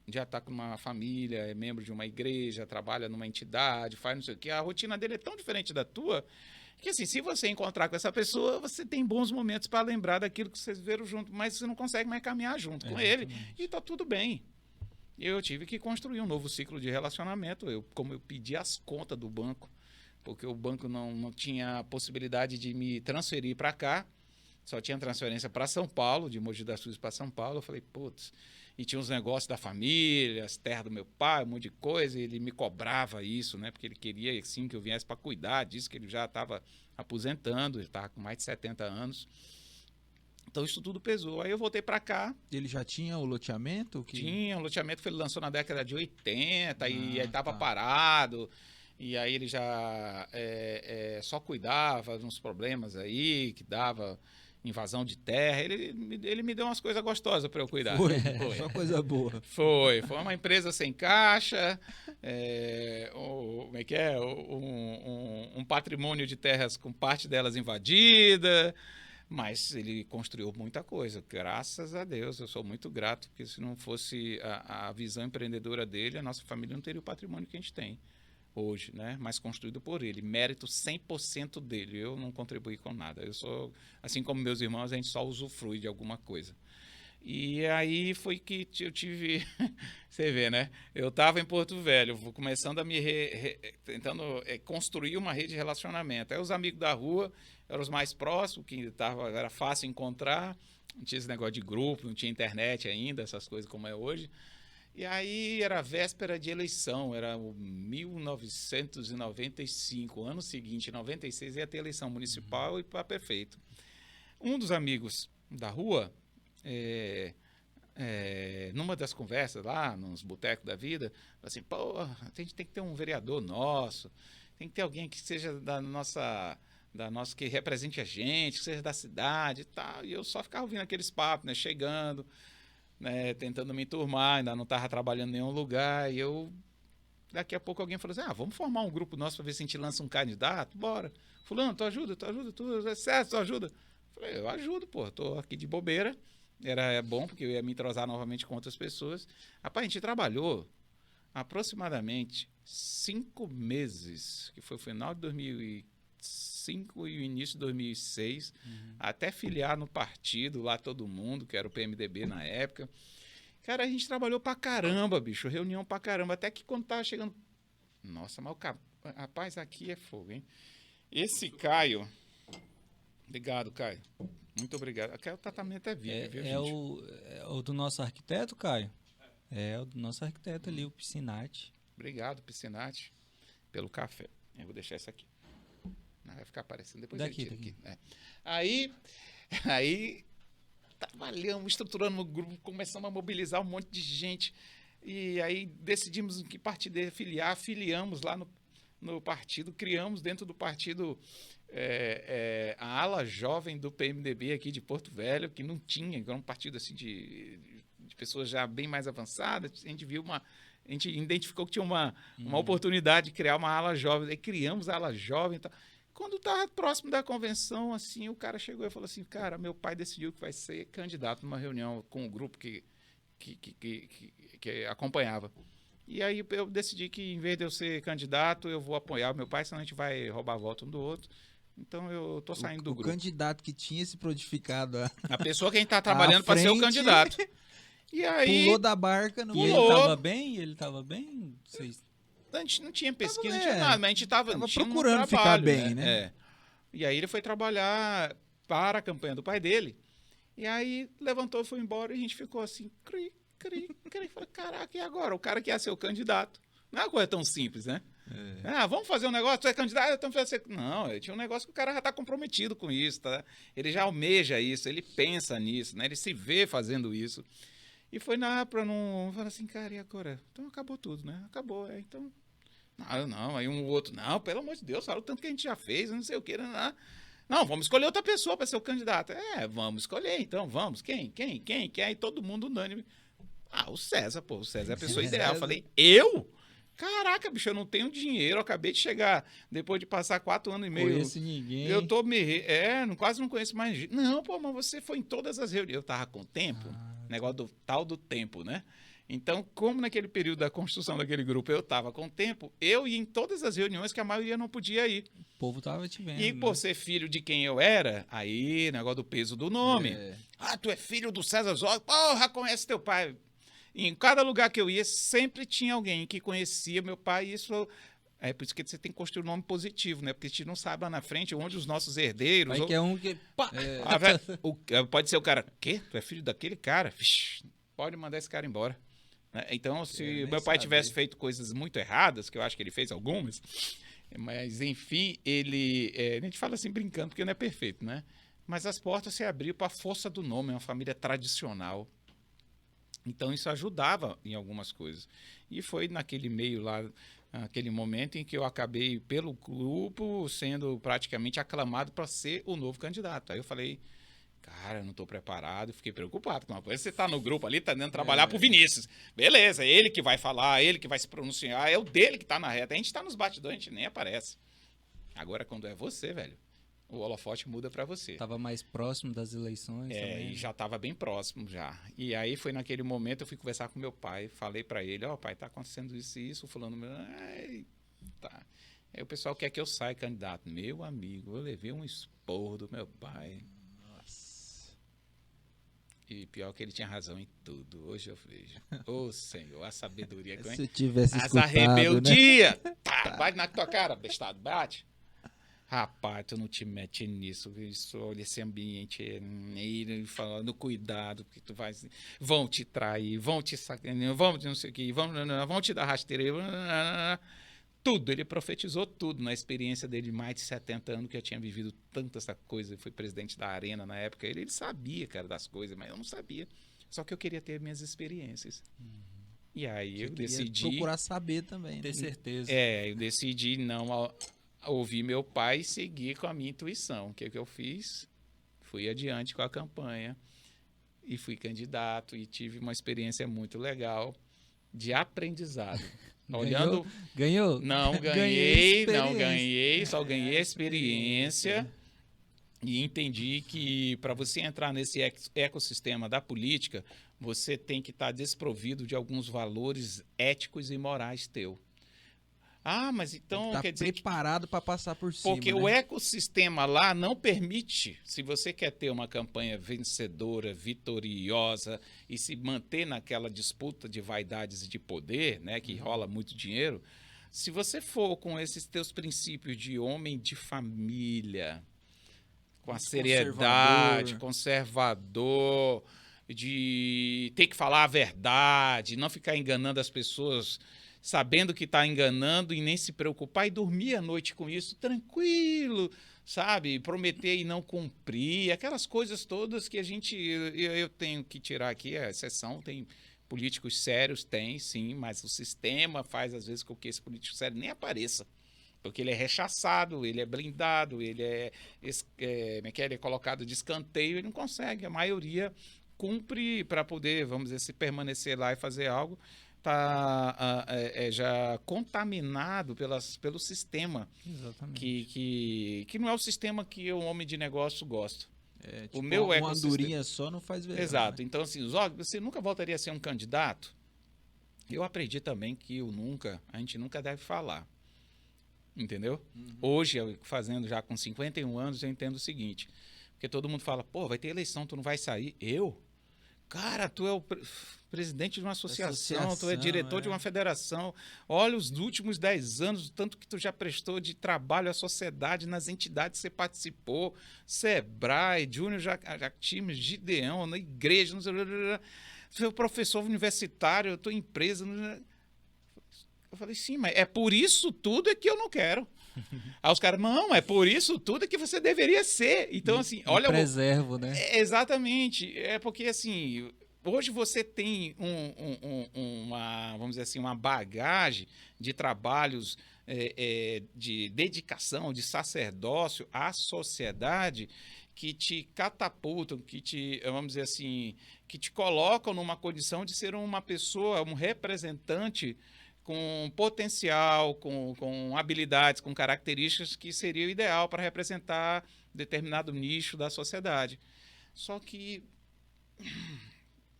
já está com uma família, é membro de uma igreja, trabalha numa entidade, faz não sei o quê. A rotina dele é tão diferente da tua, que assim, se você encontrar com essa pessoa, você tem bons momentos para lembrar daquilo que vocês viram junto, mas você não consegue mais caminhar junto com ele, e está tudo bem. Eu tive que construir um novo ciclo de relacionamento, como eu pedi as contas do banco, porque o banco não tinha a possibilidade de me transferir para cá, só tinha transferência para São Paulo, de Mogi das Cruzes para São Paulo. Eu falei, putz, e tinha uns negócios da família, as terras do meu pai, um monte de coisa, e ele me cobrava isso, né? Porque ele queria, sim, que eu viesse para cuidar disso, que ele já estava aposentando, ele estava com mais de 70 anos. Então isso tudo pesou. Aí eu voltei para cá. Ele já tinha o loteamento? Tinha, o loteamento que ele lançou na década de 80, e aí estava parado. E aí ele já só cuidava de uns problemas aí, que dava invasão de terra. Ele me deu umas coisas gostosas para eu cuidar. Foi, só coisa boa. Foi uma empresa sem caixa, como é que é? Um patrimônio de terras com parte delas invadida, mas ele construiu muita coisa, graças a Deus. Eu sou muito grato, porque se não fosse a visão empreendedora dele, a nossa família não teria o patrimônio que a gente tem hoje, né? Mas construído por ele, mérito 100% dele. Eu não contribuí com nada. Eu sou, assim como meus irmãos, a gente só usufrui de alguma coisa. E aí foi que eu tive, você vê, né? Eu estava em Porto Velho, começando a tentando construir uma rede de relacionamento. Aí os amigos da rua eram os mais próximos, que era fácil encontrar. Não tinha esse negócio de grupo, não tinha internet ainda, essas coisas como é hoje. E aí era véspera de eleição, era 1995, ano seguinte, 96, ia ter eleição municipal e para prefeito. Um dos amigos da rua, numa das conversas lá, nos botecos da vida, falou assim, pô, a gente tem que ter um vereador nosso, tem que ter alguém que seja da nossa, que represente a gente, que seja da cidade e tal. E eu só ficava ouvindo aqueles papos, né, chegando, né, tentando me enturmar, ainda não estava trabalhando em nenhum lugar, e daqui a pouco alguém falou assim, vamos formar um grupo nosso para ver se a gente lança um candidato, bora. Fulano, tu ajuda, tu César, tu ajuda. Falei, eu ajudo, pô, tô aqui de bobeira, era bom, porque eu ia me entrosar novamente com outras pessoas. Rapaz, a gente trabalhou aproximadamente 5 meses, que foi o final de 2005 e o início de 2006, até filiar no partido, lá todo mundo, que era o PMDB na época. Cara, a gente trabalhou pra caramba, bicho, reunião pra caramba, até que quando tava chegando... Nossa, mas rapaz, aqui é fogo, hein? Esse Caio... Obrigado, Caio. Muito obrigado. Aqui o tratamento é vídeo, viu, gente? É o do nosso arquiteto, Caio? É o do nosso arquiteto ali, o Piscinati. Obrigado, Piscinati, pelo café. Eu vou deixar isso aqui. Não vai ficar aparecendo depois daqui. Aí trabalhamos, estruturando o grupo, começamos a mobilizar um monte de gente. E aí decidimos em que partido filiar, filiamos lá no partido, criamos dentro do partido a ala jovem do PMDB aqui de Porto Velho, que não tinha, era um partido assim de pessoas já bem mais avançadas. A gente viu A gente identificou que tinha uma oportunidade de criar uma ala jovem. Aí criamos a ala jovem e tal. Quando estava próximo da convenção, assim, o cara chegou e falou assim, cara, meu pai decidiu que vai ser candidato numa reunião com o grupo que acompanhava. E aí eu decidi que, em vez de eu ser candidato, eu vou apoiar o meu pai, senão a gente vai roubar voto um do outro. Então eu tô saindo do grupo. O candidato que tinha se prontificado A pessoa que a gente tá trabalhando para ser o candidato. E aí... Pulou da barca. E ele tava bem? Ele tava bem? Vocês... A gente não tinha pesquisa, não tinha nada, mas a gente tava procurando um trabalho, ficar bem, né? É. E aí ele foi trabalhar para a campanha do pai dele. E aí levantou, foi embora e a gente ficou assim, falei, caraca, e agora? O cara que ia ser o candidato. Não é uma coisa tão simples, né? Vamos fazer um negócio, tu é candidato, então fazer. Não, tinha um negócio que o cara já está comprometido com isso, tá? Ele já almeja isso, ele pensa nisso, né? Ele se vê fazendo isso. E foi para não falar assim, cara, e agora? Então acabou tudo, né? Acabou, então. Não, aí um outro, não, pelo amor de Deus, fala o tanto que a gente já fez, não sei o que, não, vamos escolher outra pessoa para ser o candidato. Vamos escolher, então, vamos. Quem? Aí todo mundo unânime. O César, pô, o César é a pessoa ideal. Eu falei, eu? Caraca, bicho, eu não tenho dinheiro, eu acabei de chegar, depois de passar 4 anos e meio. Não conheço ninguém. Eu tô quase não conheço mais gente. Não, pô, mas você foi em todas as reuniões. Eu tava com tempo, negócio do tal do tempo, né? Então, como naquele período da construção daquele grupo eu tava com tempo, eu ia em todas as reuniões que a maioria não podia ir. O povo tava te vendo. E por ser filho de quem eu era, aí, negócio do peso do nome. Tu é filho do César Zóio, porra, conhece teu pai. E em cada lugar que eu ia, sempre tinha alguém que conhecia meu pai, e isso é por isso que você tem que construir um nome positivo, né? Porque a gente não sabe lá na frente onde os nossos herdeiros... Vai que é um que... Pode ser o cara, quê? Tu é filho daquele cara? Vixe, pode mandar esse cara embora. Então, se meu pai tivesse feito coisas muito erradas, que eu acho que ele fez algumas, mas, enfim, a gente fala assim brincando, porque não é perfeito, né? Mas as portas se abriam para a força do nome, é uma família tradicional. Então, isso ajudava em algumas coisas. E foi naquele meio lá, naquele momento em que eu acabei, pelo grupo, sendo praticamente aclamado para ser o novo candidato. Aí eu falei... Cara, eu não estou preparado, fiquei preocupado com uma coisa. Você está no grupo ali, está dentro trabalhar pro Vinícius. Beleza, é ele que vai falar, é ele que vai se pronunciar, é o dele que está na reta. A gente está nos bastidores, a gente nem aparece. Agora, quando é você, velho, o holofote muda para você. Tava mais próximo das eleições também. E já estava bem próximo já. E aí foi naquele momento, eu fui conversar com meu pai, falei para ele, pai, tá acontecendo isso e isso, o fulano... tá. Aí o pessoal quer que eu saia candidato. Meu amigo, eu levei um esporro do meu pai... E pior que ele tinha razão em tudo. Hoje eu vejo. Senhor, a sabedoria que se eu tivesse escutado, a rebeldia. Né? Bate na tua cara, bestado, bate. Rapaz, tu não te mete nisso. Olha esse ambiente. Ele falando, cuidado, porque tu vai. Vão te trair, vão te sacanear, vão não sei o que, vão te dar rasteira. Tudo, ele profetizou tudo na experiência dele de mais de 70 anos, que eu tinha vivido tanta essa coisa, ele foi presidente da Arena na época, ele sabia, cara, das coisas, mas eu não sabia, só que eu queria ter minhas experiências. E aí eu decidi... procurar saber também. Ter certeza. Eu decidi não ouvir meu pai e seguir com a minha intuição. O que eu fiz? Fui adiante com a campanha e fui candidato e tive uma experiência muito legal de aprendizado. Olhando, ganhou? Não ganhei, só ganhei a experiência e entendi que para você entrar nesse ecossistema da política, você tem que estar desprovido de alguns valores éticos e morais teu. Mas então tá quer dizer preparado para passar por cima. Porque o ecossistema lá não permite, se você quer ter uma campanha vencedora, vitoriosa e se manter naquela disputa de vaidades e de poder, né, que rola muito dinheiro, se você for com esses teus princípios de homem de família, com a seriedade, conservador, de ter que falar a verdade, não ficar enganando as pessoas, sabendo que está enganando e nem se preocupar e dormir à noite com isso, tranquilo, sabe? Prometer e não cumprir, aquelas coisas todas que eu tenho que tirar aqui, a exceção, tem políticos sérios, tem sim, mas o sistema faz às vezes com que esse político sério nem apareça, porque ele é rechaçado, ele é blindado, ele é colocado de escanteio, ele não consegue, a maioria cumpre para poder, vamos dizer, se permanecer lá e fazer algo. já contaminado pelo sistema, Exatamente. que não é o sistema que o homem de negócio gosta. Tipo, o meu uma ecossistema... andorinha só não faz verão. Exato. Né? Então, assim, Zog, você nunca voltaria a ser um candidato? Eu aprendi também que a gente nunca deve falar. Entendeu? Hoje, eu fazendo já com 51 anos, eu entendo o seguinte. Porque todo mundo fala, pô, vai ter eleição, tu não vai sair. Eu? Cara, tu é o presidente de uma associação, tu é diretor de uma federação. Olha os últimos 10 anos, o tanto que tu já prestou de trabalho à sociedade, nas entidades que você participou. Sebrae, Júnior Times, Gideão, na igreja, não sei, tu é professor universitário, tua empresa... Eu falei, sim, mas é por isso tudo é que eu não quero. Aí os caras, não, é por isso tudo é que você deveria ser. Então, assim, olha... preservo, né? Exatamente. É porque, assim, hoje você tem vamos dizer assim, uma bagagem de trabalhos de dedicação, de sacerdócio à sociedade que te catapultam, vamos dizer assim, que te colocam numa condição de ser uma pessoa, um representante com potencial, com habilidades, com características que seria o ideal para representar determinado nicho da sociedade. Só que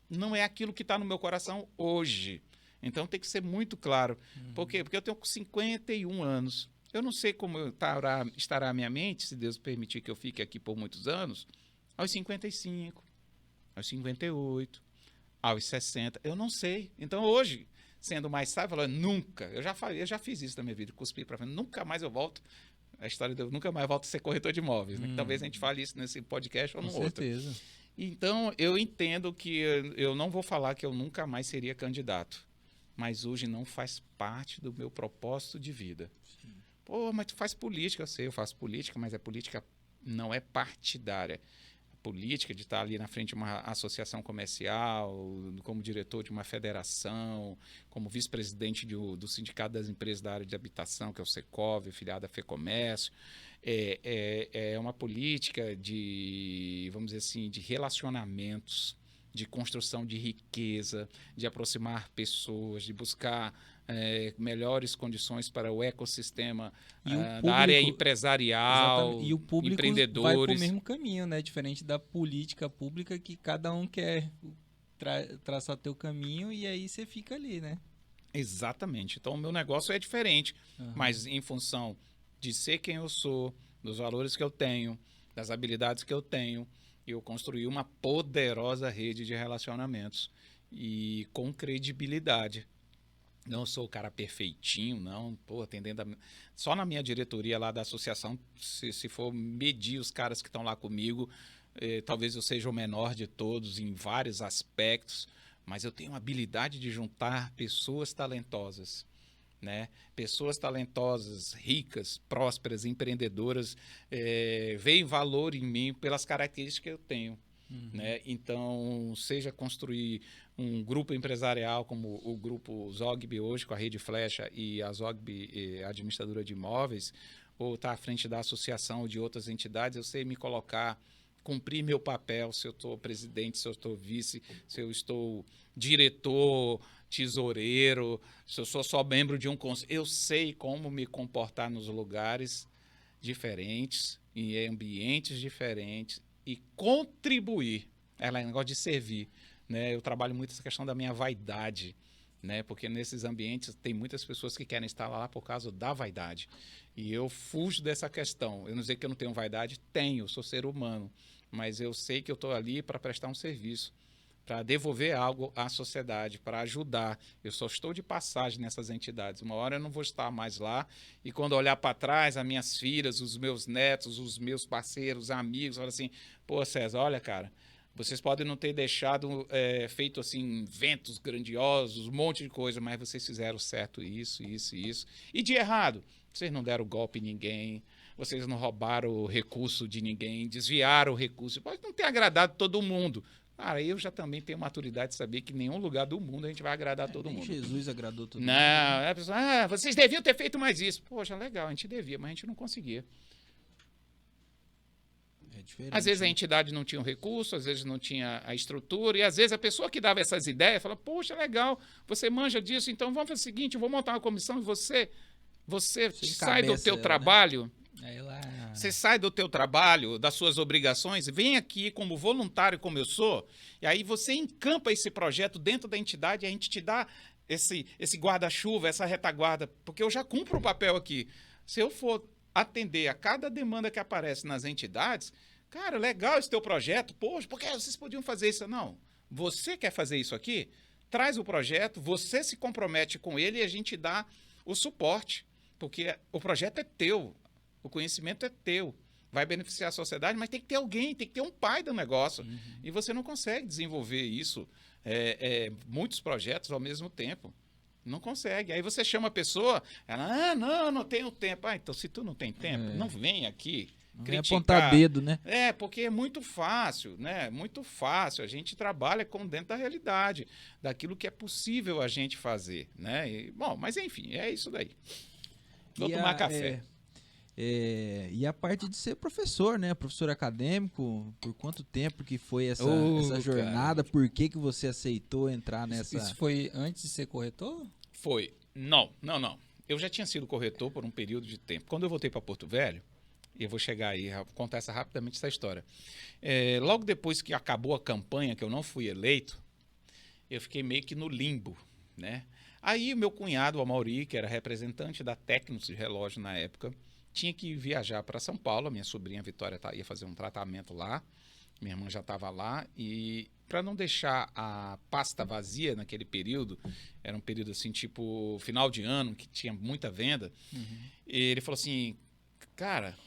não é aquilo que está no meu coração hoje. Então tem que ser muito claro. Por quê? Porque eu tenho 51 anos. Eu não sei como estará a minha mente, se Deus permitir que eu fique aqui por muitos anos, aos 55, aos 58, aos 60. Eu não sei. Então hoje... sendo mais sábio, falando, nunca, eu já fiz isso na minha vida, cuspi para frente, nunca mais eu volto, a história de eu nunca mais volto a ser corretor de imóveis, né? Talvez a gente fale isso nesse podcast ou no outro. Com certeza. Então, eu entendo que eu não vou falar que eu nunca mais seria candidato, mas hoje não faz parte do meu propósito de vida. Sim. Pô, mas tu faz política, eu sei, eu faço política, mas a política não é partidária. Política, de estar ali na frente de uma associação comercial, como diretor de uma federação, como vice-presidente do Sindicato das Empresas da Área de Habitação, que é o Secov, filiado à FEComércio, é uma política de, vamos dizer assim, de relacionamentos, de construção de riqueza, de aproximar pessoas, de buscar melhores condições para o ecossistema da área empresarial, exatamente. E o público empreendedores. Vai para o mesmo caminho, né? Diferente da política pública, que cada um quer traçar teu caminho e aí você fica ali, né? Exatamente. Então, o meu negócio é diferente, mas em função de ser quem eu sou, dos valores que eu tenho, das habilidades que eu tenho, eu construí uma poderosa rede de relacionamentos e com credibilidade. Não sou o cara perfeitinho, não. Pô, só na minha diretoria lá da associação, se for medir os caras que estão lá comigo, talvez eu seja o menor de todos em vários aspectos, mas eu tenho a habilidade de juntar pessoas talentosas, né? Pessoas talentosas, ricas, prósperas, empreendedoras, veem valor em mim pelas características que eu tenho. Né? Então, seja construir um grupo empresarial como o grupo Zogby hoje, com a Rede Flecha e a Zogby Administradora de Imóveis, ou estar à frente da associação ou de outras entidades, eu sei me colocar, cumprir meu papel, se eu estou presidente, se eu estou vice, se eu estou diretor, tesoureiro, se eu sou só membro de um conselho. Eu sei como me comportar nos lugares diferentes, em ambientes diferentes, e contribuir. Ela é um negócio de servir, né? Eu trabalho muito essa questão da minha vaidade, né? Porque nesses ambientes tem muitas pessoas que querem estar lá por causa da vaidade. E eu fujo dessa questão. Eu não sei que eu não tenho vaidade, tenho, sou ser humano. Mas eu sei que eu estou ali para prestar um serviço, para devolver algo à sociedade, para ajudar. Eu só estou de passagem nessas entidades. Uma hora eu não vou estar mais lá. E quando olhar para trás, as minhas filhas, os meus netos, os meus parceiros, amigos, falam assim, pô, César, olha, cara, vocês podem não ter deixado, feito assim, inventos grandiosos, um monte de coisa, mas vocês fizeram certo isso, isso e isso. E de errado, vocês não deram golpe em ninguém, vocês não roubaram o recurso de ninguém, desviaram o recurso. Pode não ter agradado todo mundo. Cara, eu já também tenho maturidade de saber que em nenhum lugar do mundo a gente vai agradar todo mundo. Jesus agradou todo mundo. Não, a pessoa, vocês deviam ter feito mais isso. Poxa, legal, a gente devia, mas a gente não conseguia. diferente. Às vezes a né? entidade não tinha o recurso, às vezes não tinha a estrutura, e às vezes a pessoa que dava essas ideias fala, poxa, legal, você manja disso, então vamos fazer o seguinte, eu vou montar uma comissão e você sai do encabeça teu ela, né? trabalho, Aí lá. você sai do teu trabalho, das suas obrigações, vem aqui como voluntário, como eu sou, e aí você encampa esse projeto dentro da entidade, e a gente te dá esse guarda-chuva, essa retaguarda, porque eu já cumpro o papel aqui. Se eu for atender a cada demanda que aparece nas entidades, cara, legal esse teu projeto, poxa, porque vocês podiam fazer isso? Não, você quer fazer isso aqui? Traz o projeto, você se compromete com ele e a gente dá o suporte, porque o projeto é teu, o conhecimento é teu, vai beneficiar a sociedade, mas tem que ter alguém, tem que ter um pai do negócio. E você não consegue desenvolver isso, muitos projetos ao mesmo tempo. Não consegue. Aí você chama a pessoa, ela, não tenho tempo. Então se tu não tem tempo, não vem aqui Não é criticar. apontar dedo, né? Porque é muito fácil, né? Muito fácil. A gente trabalha dentro da realidade, daquilo que é possível a gente fazer, né? Bom, mas enfim, é isso daí. Vou tomar café. E a parte de ser professor, né? Professor acadêmico, por quanto tempo que foi essa jornada? Cara. Por que você aceitou entrar nessa... Isso foi antes de ser corretor? Foi. Não. Eu já tinha sido corretor por um período de tempo. Quando eu voltei para Porto Velho, e eu vou chegar aí, contar rapidamente essa história. Logo depois que acabou a campanha, que eu não fui eleito, eu fiquei meio que no limbo, né? Aí o meu cunhado, o Amaury, que era representante da Tecnos de relógio na época, tinha que viajar para São Paulo. A minha sobrinha Vitória ia fazer um tratamento lá, minha irmã já estava lá, e para não deixar a pasta vazia naquele período, era um período assim, tipo final de ano, que tinha muita venda, ele falou assim, cara,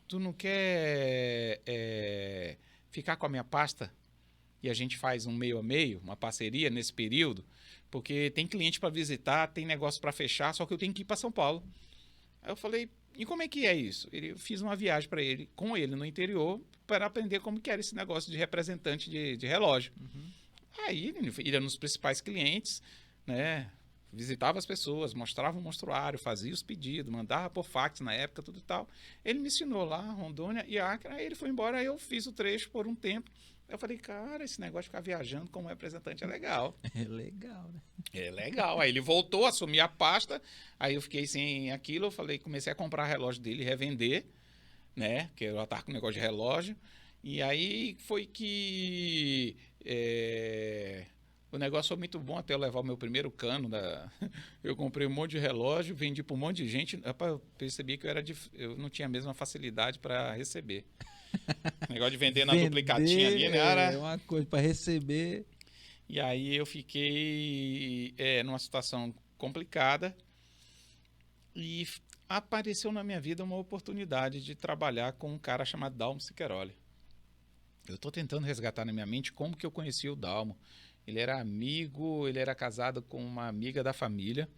tu não quer ficar com a minha pasta e a gente faz um meio a meio, uma parceria nesse período, porque tem cliente para visitar, tem negócio para fechar, só que eu tenho que ir para São Paulo. Aí eu falei, e como é que é isso? Eu fiz uma viagem com ele no interior para aprender como que era esse negócio de representante de relógio. Aí ele ia nos principais clientes, né? Visitava as pessoas, mostrava o mostruário, fazia os pedidos, mandava por fax na época, tudo e tal. Ele me ensinou lá, Rondônia e Acre, aí ele foi embora, aí eu fiz o trecho por um tempo. Eu falei, cara, esse negócio de ficar viajando como representante é legal. É legal, né? É legal. Aí ele voltou, assumi a pasta, aí eu fiquei sem aquilo, eu falei, comecei a comprar relógio dele, revender, né? Porque eu estava com negócio de relógio. E aí foi que o negócio foi muito bom até eu levar o meu primeiro cano. Eu comprei um monte de relógio, vendi para um monte de gente. Eu percebi que eu não tinha a mesma facilidade para receber. O negócio de vender na duplicatinha ali, né? É uma coisa para receber. E aí eu fiquei numa situação complicada e apareceu na minha vida uma oportunidade de trabalhar com um cara chamado Dalmo Siqueiroli. Eu estou tentando resgatar na minha mente como que eu conheci o Dalmo. Ele era amigo, ele era casado com uma amiga da família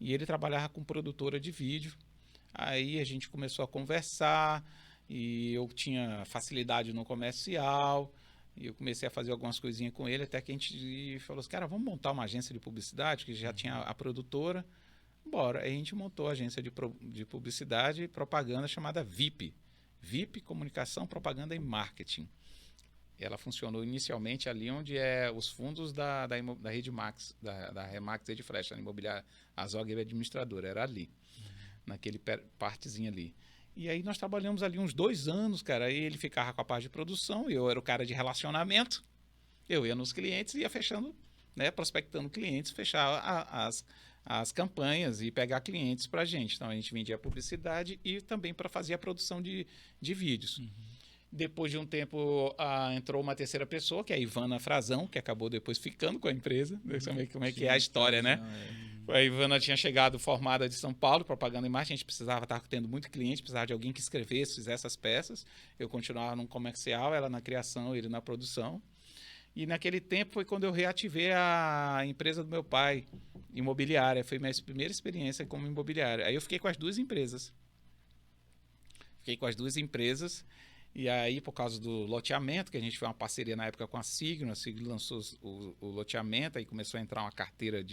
e ele trabalhava com produtora de vídeo. Aí a gente começou a conversar e eu tinha facilidade no comercial e eu comecei a fazer algumas coisinhas com ele até que a gente falou assim, cara, vamos montar uma agência de publicidade, que já tinha a produtora. Bora. Aí a gente montou a agência de publicidade e propaganda chamada VIP. VIP, Comunicação, Propaganda e Marketing. Ela funcionou inicialmente ali onde os fundos da Rede Max, da Remax Rede Flash, a imobiliária Azog e administradora, era ali, naquele partezinho ali. E aí nós trabalhamos ali uns 2 anos, cara, aí ele ficava com a parte de produção, eu era o cara de relacionamento, eu ia nos clientes e ia fechando, né, prospectando clientes, fechar as campanhas e pegar clientes para a gente. Então a gente vendia publicidade e também para fazer a produção de vídeos. Depois de um tempo, entrou uma terceira pessoa, que é a Ivana Frazão, que acabou depois ficando com a empresa. Como é que é a história, né? A Ivana tinha chegado formada de São Paulo, propaganda e marketing, a gente precisava estar tendo muito cliente, precisava de alguém que escrevesse, fizesse as peças. Eu continuava no comercial, ela na criação, ele na produção. E naquele tempo foi quando eu reativei a empresa do meu pai, imobiliária. Foi minha primeira experiência como imobiliária. Aí eu fiquei com as 2 empresas. E aí, por causa do loteamento, que a gente fez uma parceria na época com a Signo lançou o loteamento, aí começou a entrar uma carteira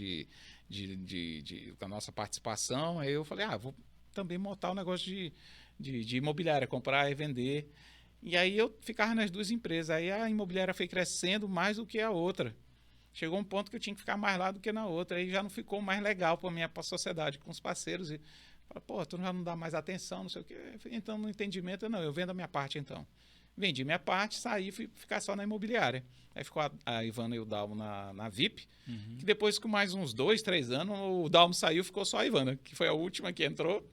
da nossa participação, aí eu falei, vou também montar um negócio de imobiliária, comprar e vender. E aí eu ficava nas duas empresas. Aí a imobiliária foi crescendo mais do que a outra. Chegou um ponto que eu tinha que ficar mais lá do que na outra. Aí já não ficou mais legal para minha sociedade com os parceiros. E fala, pô, tu já não dá mais atenção, não sei o quê. Então, no entendimento, não, eu vendo a minha parte então. Vendi minha parte, saí e fui ficar só na imobiliária. Aí ficou a Ivana e o Dalmo na VIP, que depois, com mais uns 2, 3 anos, o Dalmo saiu, ficou só a Ivana, que foi a última que entrou.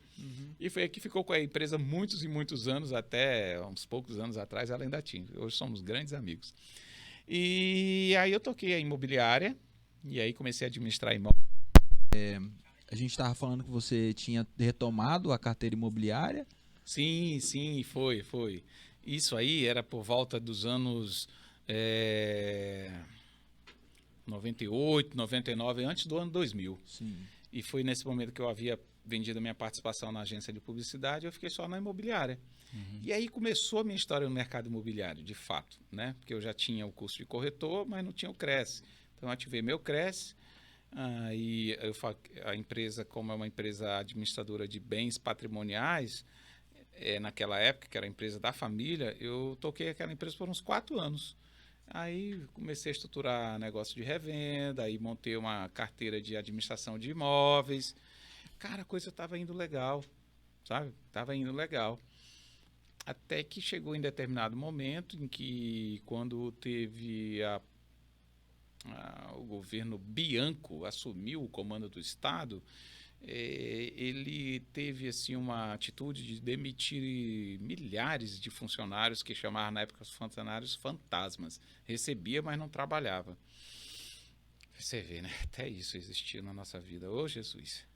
E foi a que ficou com a empresa muitos e muitos anos, até uns poucos anos atrás, ela ainda tinha. Hoje somos grandes amigos. E aí eu toquei a imobiliária, e aí comecei a administrar imóveis. A gente estava falando que você tinha retomado a carteira imobiliária. Sim, foi. Isso aí era por volta dos anos 98, 99, antes do ano 2000. Sim. E foi nesse momento que eu havia vendido a minha participação na agência de publicidade, eu fiquei só na imobiliária. E aí começou a minha história no mercado imobiliário, de fato, né? Porque eu já tinha o curso de corretor, mas não tinha o Cresce. Então eu ativei meu Cresce, e a empresa, como é uma empresa administradora de bens patrimoniais, naquela época, que era a empresa da família, eu toquei aquela empresa por uns 4 anos. Aí comecei a estruturar negócio de revenda, aí montei uma carteira de administração de imóveis. Cara, a coisa estava indo legal, sabe? Estava indo legal. Até que chegou em determinado momento em que, quando teve o governo Bianco assumiu o comando do Estado, ele teve assim uma atitude de demitir milhares de funcionários, que chamavam na época os funcionários fantasmas. Recebia, mas não trabalhava. Você vê, né? Até isso existiu na nossa vida. Ô, Jesus!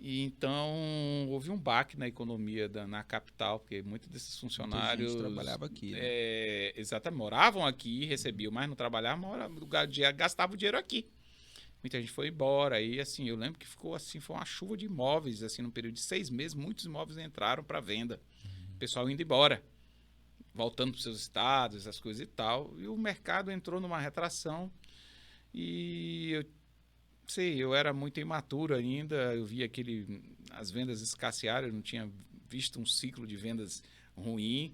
E então houve um baque na economia na capital, porque muitos desses funcionários trabalhava aqui, né? Exatamente, moravam aqui, recebiam, mas não trabalhavam, gastavam o dinheiro aqui. Muita gente foi embora, aí assim, eu lembro que ficou assim, foi uma chuva de imóveis, assim, num período de 6 meses, muitos imóveis entraram para venda. O pessoal indo embora, voltando para os seus estados, essas coisas e tal, e o mercado entrou numa retração, e eu era muito imaturo ainda, eu via as vendas escassearam, eu não tinha visto um ciclo de vendas ruim,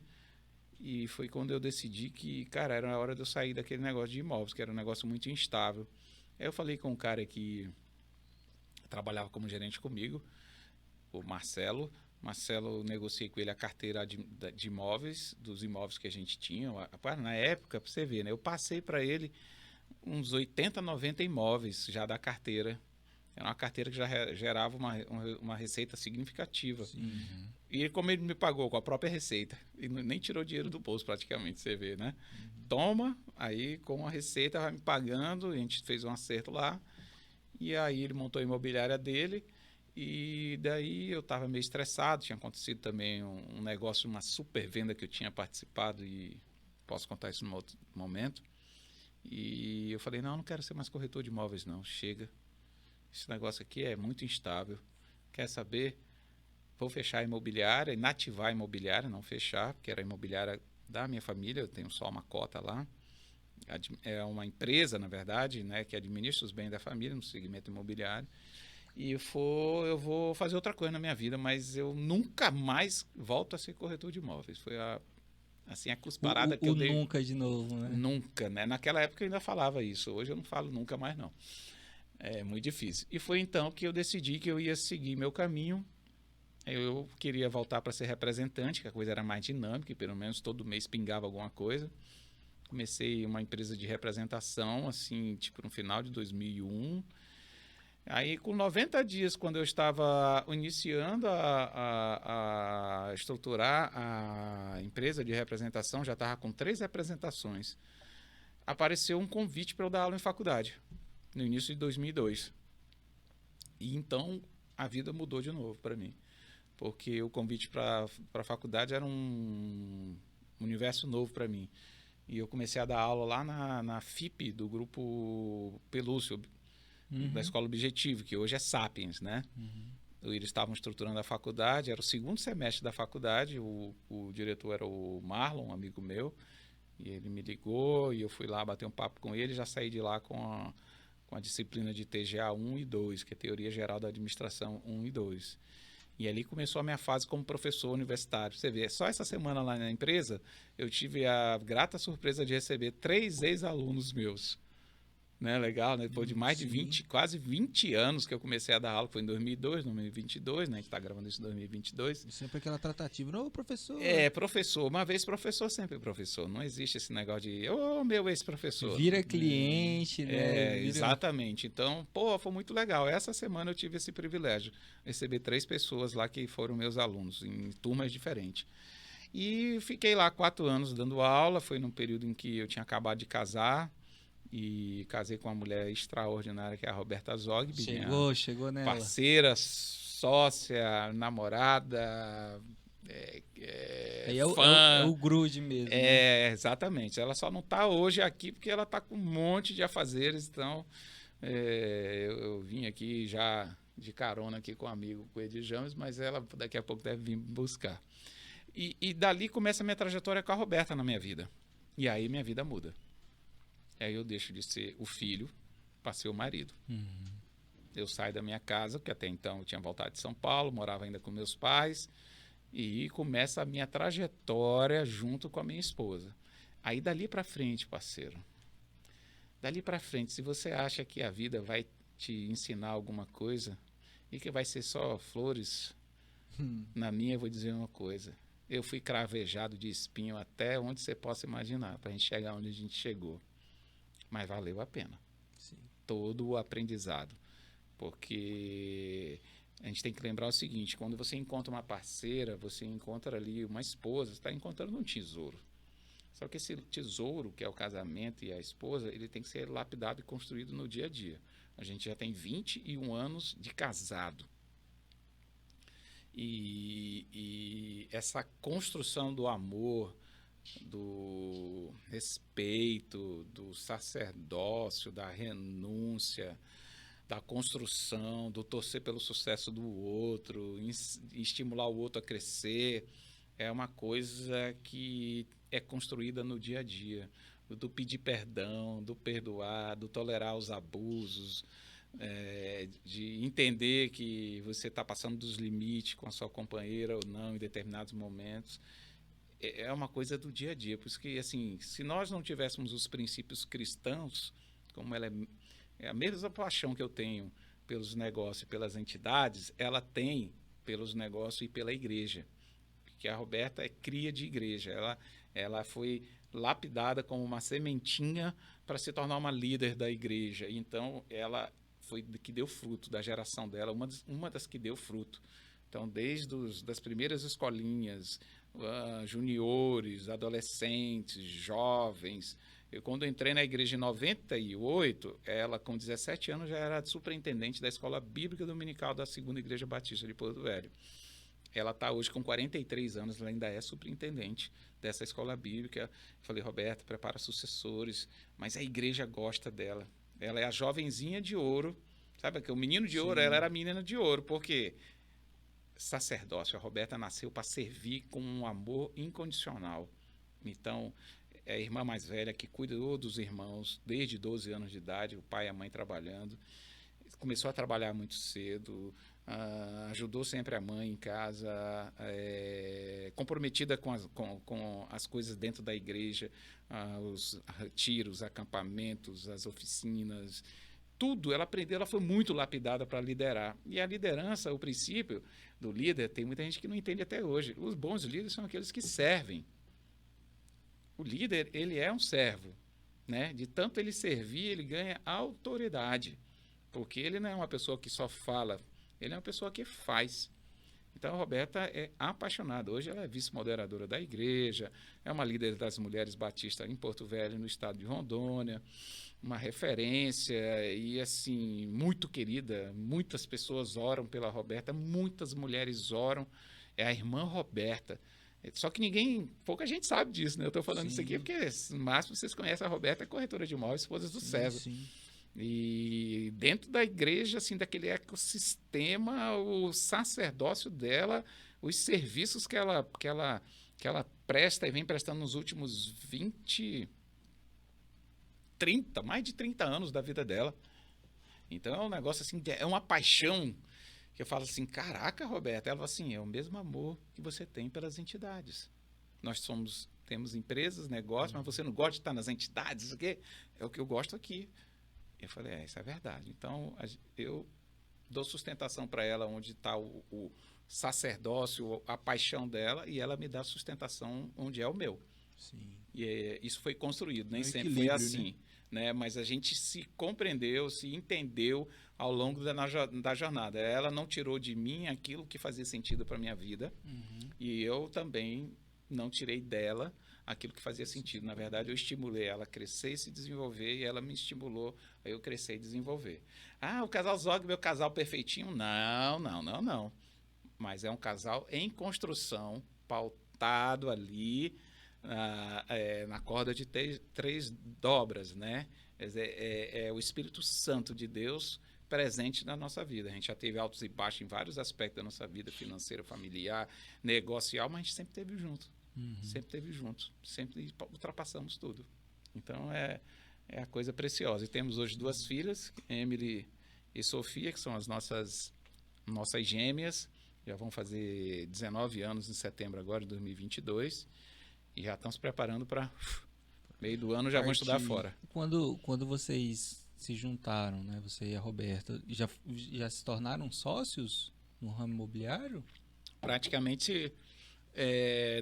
e foi quando eu decidi que, cara, era a hora de eu sair daquele negócio de imóveis, que era um negócio muito instável. Aí eu falei com um cara que trabalhava como gerente comigo, o Marcelo. Marcelo, negociei com ele a carteira de imóveis, dos imóveis que a gente tinha. Na época, para você ver, né, eu passei para ele uns 80, 90 imóveis já da carteira. Era uma carteira que já gerava uma receita significativa. Sim. E como ele me pagou com a própria receita, e nem tirou dinheiro do bolso praticamente, você vê, né? Toma, aí com a receita vai me pagando, a gente fez um acerto lá, e aí ele montou a imobiliária dele, e daí eu estava meio estressado, tinha acontecido também um negócio, uma super venda que eu tinha participado, e posso contar isso num outro momento. E eu falei, não quero ser mais corretor de imóveis não, chega. Esse negócio aqui é muito instável. Quer saber? Vou fechar a imobiliária, inativar a imobiliária, não fechar, porque era a imobiliária da minha família, eu tenho só uma cota lá. É uma empresa, na verdade, né, que administra os bens da família no segmento imobiliário. E eu vou fazer outra coisa na minha vida, mas eu nunca mais volto a ser corretor de imóveis. Foi a cusparada que eu dei. Nunca de novo, né? Nunca, né? Naquela época eu ainda falava isso. Hoje eu não falo nunca mais, não. É muito difícil. E foi então que eu decidi que eu ia seguir meu caminho. Eu queria voltar para ser representante, que a coisa era mais dinâmica, e pelo menos todo mês pingava alguma coisa. Comecei uma empresa de representação, assim, tipo no final de 2001. Aí, com 90 dias, quando eu estava iniciando a estruturar a empresa de representação, já estava com 3 representações, apareceu um convite para eu dar aula em faculdade, no início de 2002. E então, a vida mudou de novo para mim, porque o convite para a faculdade era um universo novo para mim. E eu comecei a dar aula lá na FIP do grupo Pelúcio, da Escola Objetivo, que hoje é Sapiens, né? Eles estavam estruturando a faculdade, era o 2º semestre da faculdade, o diretor era o Marlon, um amigo meu, e ele me ligou e eu fui lá bater um papo com ele, já saí de lá com a disciplina de TGA 1 e 2, que é Teoria Geral da Administração 1 e 2. E ali começou a minha fase como professor universitário. Você vê, só essa semana lá na empresa, eu tive a grata surpresa de receber 3 ex-alunos meus. Né? Legal, né? Depois de mais de 20, quase 20 anos que eu comecei a dar aula, que foi em 2002, 2022, né? A gente está gravando isso em 2022. E sempre aquela tratativa, não, professor. Professor. Uma vez professor, sempre professor. Não existe esse negócio de, meu ex-professor. Vira cliente, né? Exatamente. Então, foi muito legal. Essa semana eu tive esse privilégio. Receber 3 pessoas lá que foram meus alunos, em turmas diferentes. E fiquei lá 4 anos dando aula. Foi num período em que eu tinha acabado de casar. E casei com uma mulher extraordinária, que é a Roberta Zogby. Chegou nela. Parceira, sócia, namorada, fã. É o grude mesmo. Né? Exatamente. Ela só não está hoje aqui porque ela está com um monte de afazeres. Então, eu vim aqui já de carona aqui com um amigo, com o Edi James, mas ela daqui a pouco deve vir buscar. E dali começa a minha trajetória com a Roberta na minha vida. E aí minha vida muda. Aí eu deixo de ser o filho para ser o marido. Eu saio da minha casa, porque até então eu tinha voltado de São Paulo, morava ainda com meus pais, e começa a minha trajetória junto com a minha esposa. Aí dali para frente, parceiro, dali para frente, se você acha que a vida vai te ensinar alguma coisa e que vai ser só flores, na minha eu vou dizer uma coisa. Eu fui cravejado de espinho até onde você possa imaginar, para a gente chegar onde a gente chegou. Mas valeu a pena. Sim. Todo o aprendizado. Porque a gente tem que lembrar o seguinte, quando você encontra uma parceira, você encontra ali uma esposa, você está encontrando um tesouro. Só que esse tesouro, que é o casamento e a esposa, ele tem que ser lapidado e construído no dia a dia. A gente já tem 21 anos de casado. E essa construção do amor, do respeito, do sacerdócio, da renúncia, da construção, do torcer pelo sucesso do outro, estimular o outro a crescer, é uma coisa que é construída no dia a dia, do pedir perdão, do perdoar, do tolerar os abusos, de entender que você está passando dos limites com a sua companheira ou não em determinados momentos. É uma coisa do dia a dia. Por isso que, assim, se nós não tivéssemos os princípios cristãos, como ela é a mesma paixão que eu tenho pelos negócios e pelas entidades, ela tem pelos negócios e pela igreja. Porque a Roberta é cria de igreja. Ela foi lapidada como uma sementinha para se tornar uma líder da igreja. Então, ela foi que deu fruto da geração dela, uma das que deu fruto. Então, desde das primeiras escolinhas, juniores, adolescentes, jovens. Quando eu entrei na igreja em 98, ela com 17 anos já era superintendente da Escola Bíblica Dominical da Segunda Igreja Batista de Porto Velho. Ela está hoje com 43 anos, ela ainda é superintendente dessa escola bíblica. Eu falei, Roberta, prepara sucessores, mas a igreja gosta dela. Ela é a jovenzinha de ouro, sabe? Que o menino de ouro, ela era a menina de ouro, porque sacerdócio. A Roberta nasceu para servir com um amor incondicional. Então, é a irmã mais velha que cuidou dos irmãos desde 12 anos de idade, o pai e a mãe trabalhando. Começou a trabalhar muito cedo, ajudou sempre a mãe em casa, comprometida com as coisas dentro da igreja, os retiros, acampamentos, as oficinas, tudo ela aprendeu, ela foi muito lapidada para liderar. E a liderança, o princípio do líder, tem muita gente que não entende até hoje. Os bons líderes são aqueles que servem. O líder, ele é um servo, né? De tanto ele servir, ele ganha autoridade, porque ele não é uma pessoa que só fala, ele é uma pessoa que faz. Então, a Roberta é apaixonada. Hoje ela é vice-moderadora da igreja, é uma líder das mulheres batistas em Porto Velho, no estado de Rondônia, uma referência e, assim, muito querida. Muitas pessoas oram pela Roberta, muitas mulheres oram. É a irmã Roberta. Só que pouca gente sabe disso, né? Eu estou falando isso aqui porque, no máximo, vocês conhecem a Roberta, é corretora de imóveis, esposa do César. Sim. E dentro da igreja, assim, daquele ecossistema, o sacerdócio dela, os serviços que ela presta e vem prestando nos últimos mais de 30 anos da vida dela. Então é um negócio assim, é uma paixão Que eu falo assim, caraca, Roberta, ela fala assim, é o mesmo amor que você tem pelas entidades. Nós temos empresas, negócios, mas você não gosta de estar nas entidades, isso aqui é o que eu gosto aqui. Eu falei, isso é verdade. Então, eu dou sustentação para ela onde está o sacerdócio, a paixão dela, e ela me dá sustentação onde é o meu. Sim. E isso foi construído, nem É um sempre foi equilíbrio, assim. Né? Mas a gente se compreendeu, se entendeu ao longo da jornada. Ela não tirou de mim aquilo que fazia sentido para a minha vida, e eu também não tirei dela aquilo que fazia sentido. Na verdade, eu estimulei ela a crescer e se desenvolver, e ela me estimulou a eu crescer e desenvolver. O casal Zog, meu casal perfeitinho? Não. Mas é um casal em construção, pautado ali na corda de três dobras, né? É o Espírito Santo de Deus presente na nossa vida. A gente já teve altos e baixos em vários aspectos da nossa vida, financeira, familiar, negocial, mas a gente sempre esteve junto. Sempre ultrapassamos tudo. Então, é a coisa preciosa. E temos hoje 2 filhas, Emily e Sofia, que são as nossas gêmeas. Já vão fazer 19 anos em setembro agora, de 2022. E já estão se preparando para meio do ano, já vão estudar fora. Quando vocês se juntaram, né, você e a Roberta, já se tornaram sócios no ramo imobiliário? Praticamente,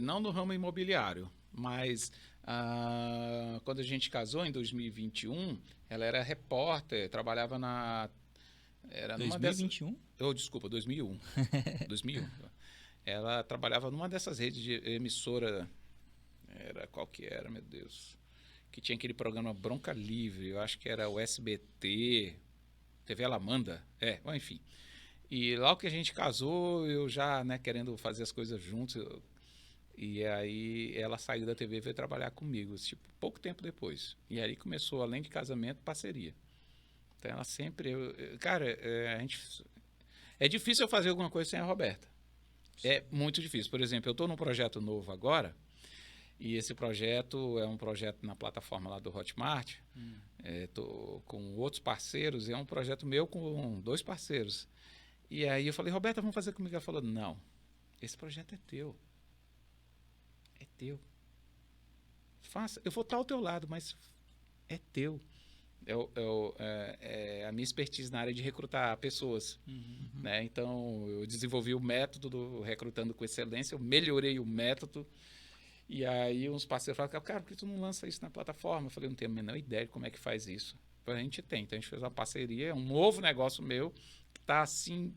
não no ramo imobiliário, mas quando a gente casou em 2021, ela era repórter, trabalhava na... Era 2021? Desculpa, 2001. 2001. Ela trabalhava numa dessas redes de emissora... Qual que era, meu Deus? Que tinha aquele programa Bronca Livre, eu acho que era o SBT, TV Alamanda, enfim. E logo que a gente casou, eu já, né, querendo fazer as coisas juntos, e aí ela saiu da TV e veio trabalhar comigo, tipo, pouco tempo depois. E aí começou, além de casamento, parceria. Então ela sempre... Cara, é difícil eu fazer alguma coisa sem a Roberta. É muito difícil. Por exemplo, eu estou num projeto novo agora, e esse projeto é um projeto na plataforma lá do Hotmart. Estou com outros parceiros, é um projeto meu com 2 parceiros. E aí eu falei, Roberta, vamos fazer comigo? Ela falou, não, esse projeto é teu. É teu. Faça, eu vou estar ao teu lado, mas é teu. A minha expertise na área de recrutar pessoas. Né? Então, eu desenvolvi o método do Recrutando com Excelência, eu melhorei o método. E aí uns parceiros falaram, cara, por que tu não lança isso na plataforma? Eu falei, não tenho a menor ideia de como é que faz isso. A gente tem, então a gente fez uma parceria, é um novo negócio meu, que tá assim,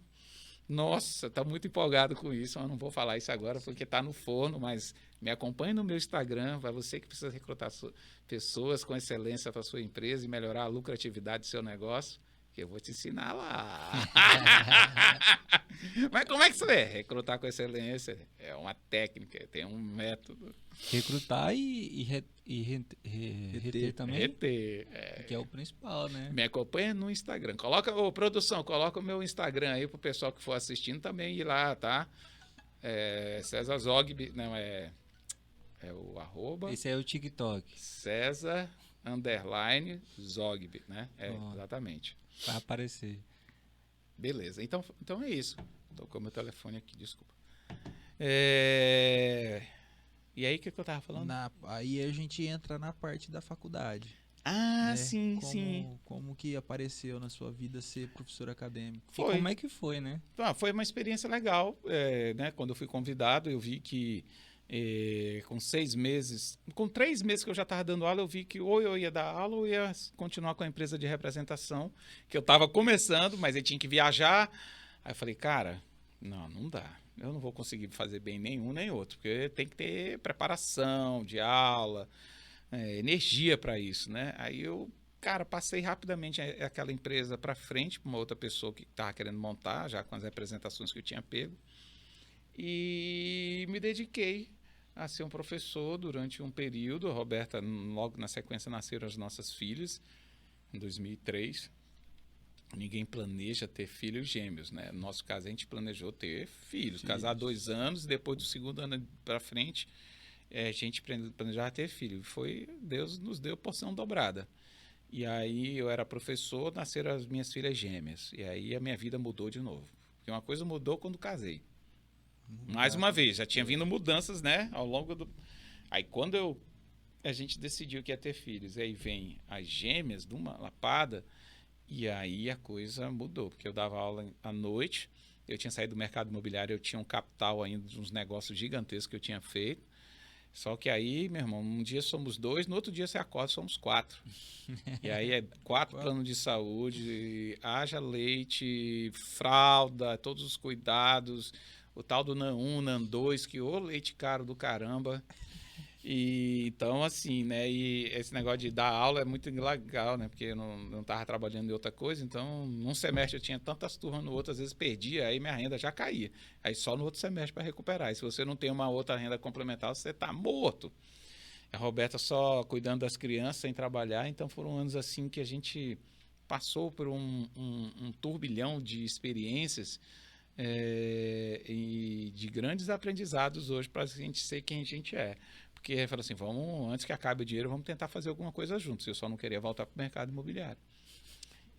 nossa, tá muito empolgado com isso, eu não vou falar isso agora porque tá no forno, mas me acompanhe no meu Instagram, vai você que precisa recrutar pessoas com excelência para sua empresa e melhorar a lucratividade do seu negócio, que eu vou te ensinar lá. Mas como é que isso é? Recrutar com excelência é uma técnica, tem um método. Recrutar e reter também? Reter. Que é o principal, né? Me acompanha no Instagram. Produção, coloca o meu Instagram aí pro pessoal que for assistindo também ir lá, tá? César Zogby, não, é o @. Esse é o TikTok. César _Zogby, né? Exatamente. Vai aparecer. Beleza, então é isso. Tocou meu telefone aqui, desculpa. E aí, o que eu tava falando? Aí a gente entra na parte da faculdade. Ah, né? sim. Como que apareceu na sua vida ser professor acadêmico? E como é que foi, né? Foi uma experiência legal. Né? Quando eu fui convidado, eu vi que com 6 meses, com 3 meses que eu já estava dando aula, eu vi que ou eu ia dar aula ou ia continuar com a empresa de representação, que eu estava começando, mas eu tinha que viajar. Aí eu falei, cara, não dá. Eu não vou conseguir fazer bem nenhum nem outro, porque tem que ter preparação de aula, energia para isso, né? Aí eu, cara, passei rapidamente aquela empresa para frente para uma outra pessoa que estava querendo montar, já com as representações que eu tinha pego, e me dediquei a ser um professor durante um período. A Roberta, logo na sequência, nasceram as nossas filhas, em 2003. Ninguém planeja ter filhos gêmeos, né? No nosso caso, a gente planejou ter filhos. Casar 2 anos, depois do 2º ano para frente, a gente planejava ter filho. Deus nos deu porção dobrada. E aí eu era professor, nasceram as minhas filhas gêmeas. E aí a minha vida mudou de novo. Porque uma coisa mudou quando casei. Mais uma vez, já tinha vindo mudanças, né? Ao longo do... Aí quando a gente decidiu que ia ter filhos, aí vem as gêmeas de uma lapada, e aí a coisa mudou. Porque eu dava aula à noite, eu tinha saído do mercado imobiliário, eu tinha um capital ainda de uns negócios gigantescos que eu tinha feito. Só que aí, meu irmão, um dia somos 2, no outro dia você acorda, somos 4. E aí é 4 planos de saúde, haja leite, fralda, todos os cuidados, o tal do NAN 1, NAN 2, que ô leite caro do caramba. E então, assim, né? E esse negócio de dar aula é muito legal, né? Porque eu não estava trabalhando em outra coisa, então num semestre eu tinha tantas turmas, no outro às vezes perdia, aí minha renda já caía. Aí só no outro semestre para recuperar. E se você não tem uma outra renda complementar, você está morto. A Roberta só cuidando das crianças, sem trabalhar, então foram anos assim que a gente passou por um turbilhão de experiências e de grandes aprendizados hoje para a gente ser quem a gente é. Porque fala assim, vamos, antes que acabe o dinheiro, vamos tentar fazer alguma coisa juntos. Eu só não queria voltar para o mercado imobiliário.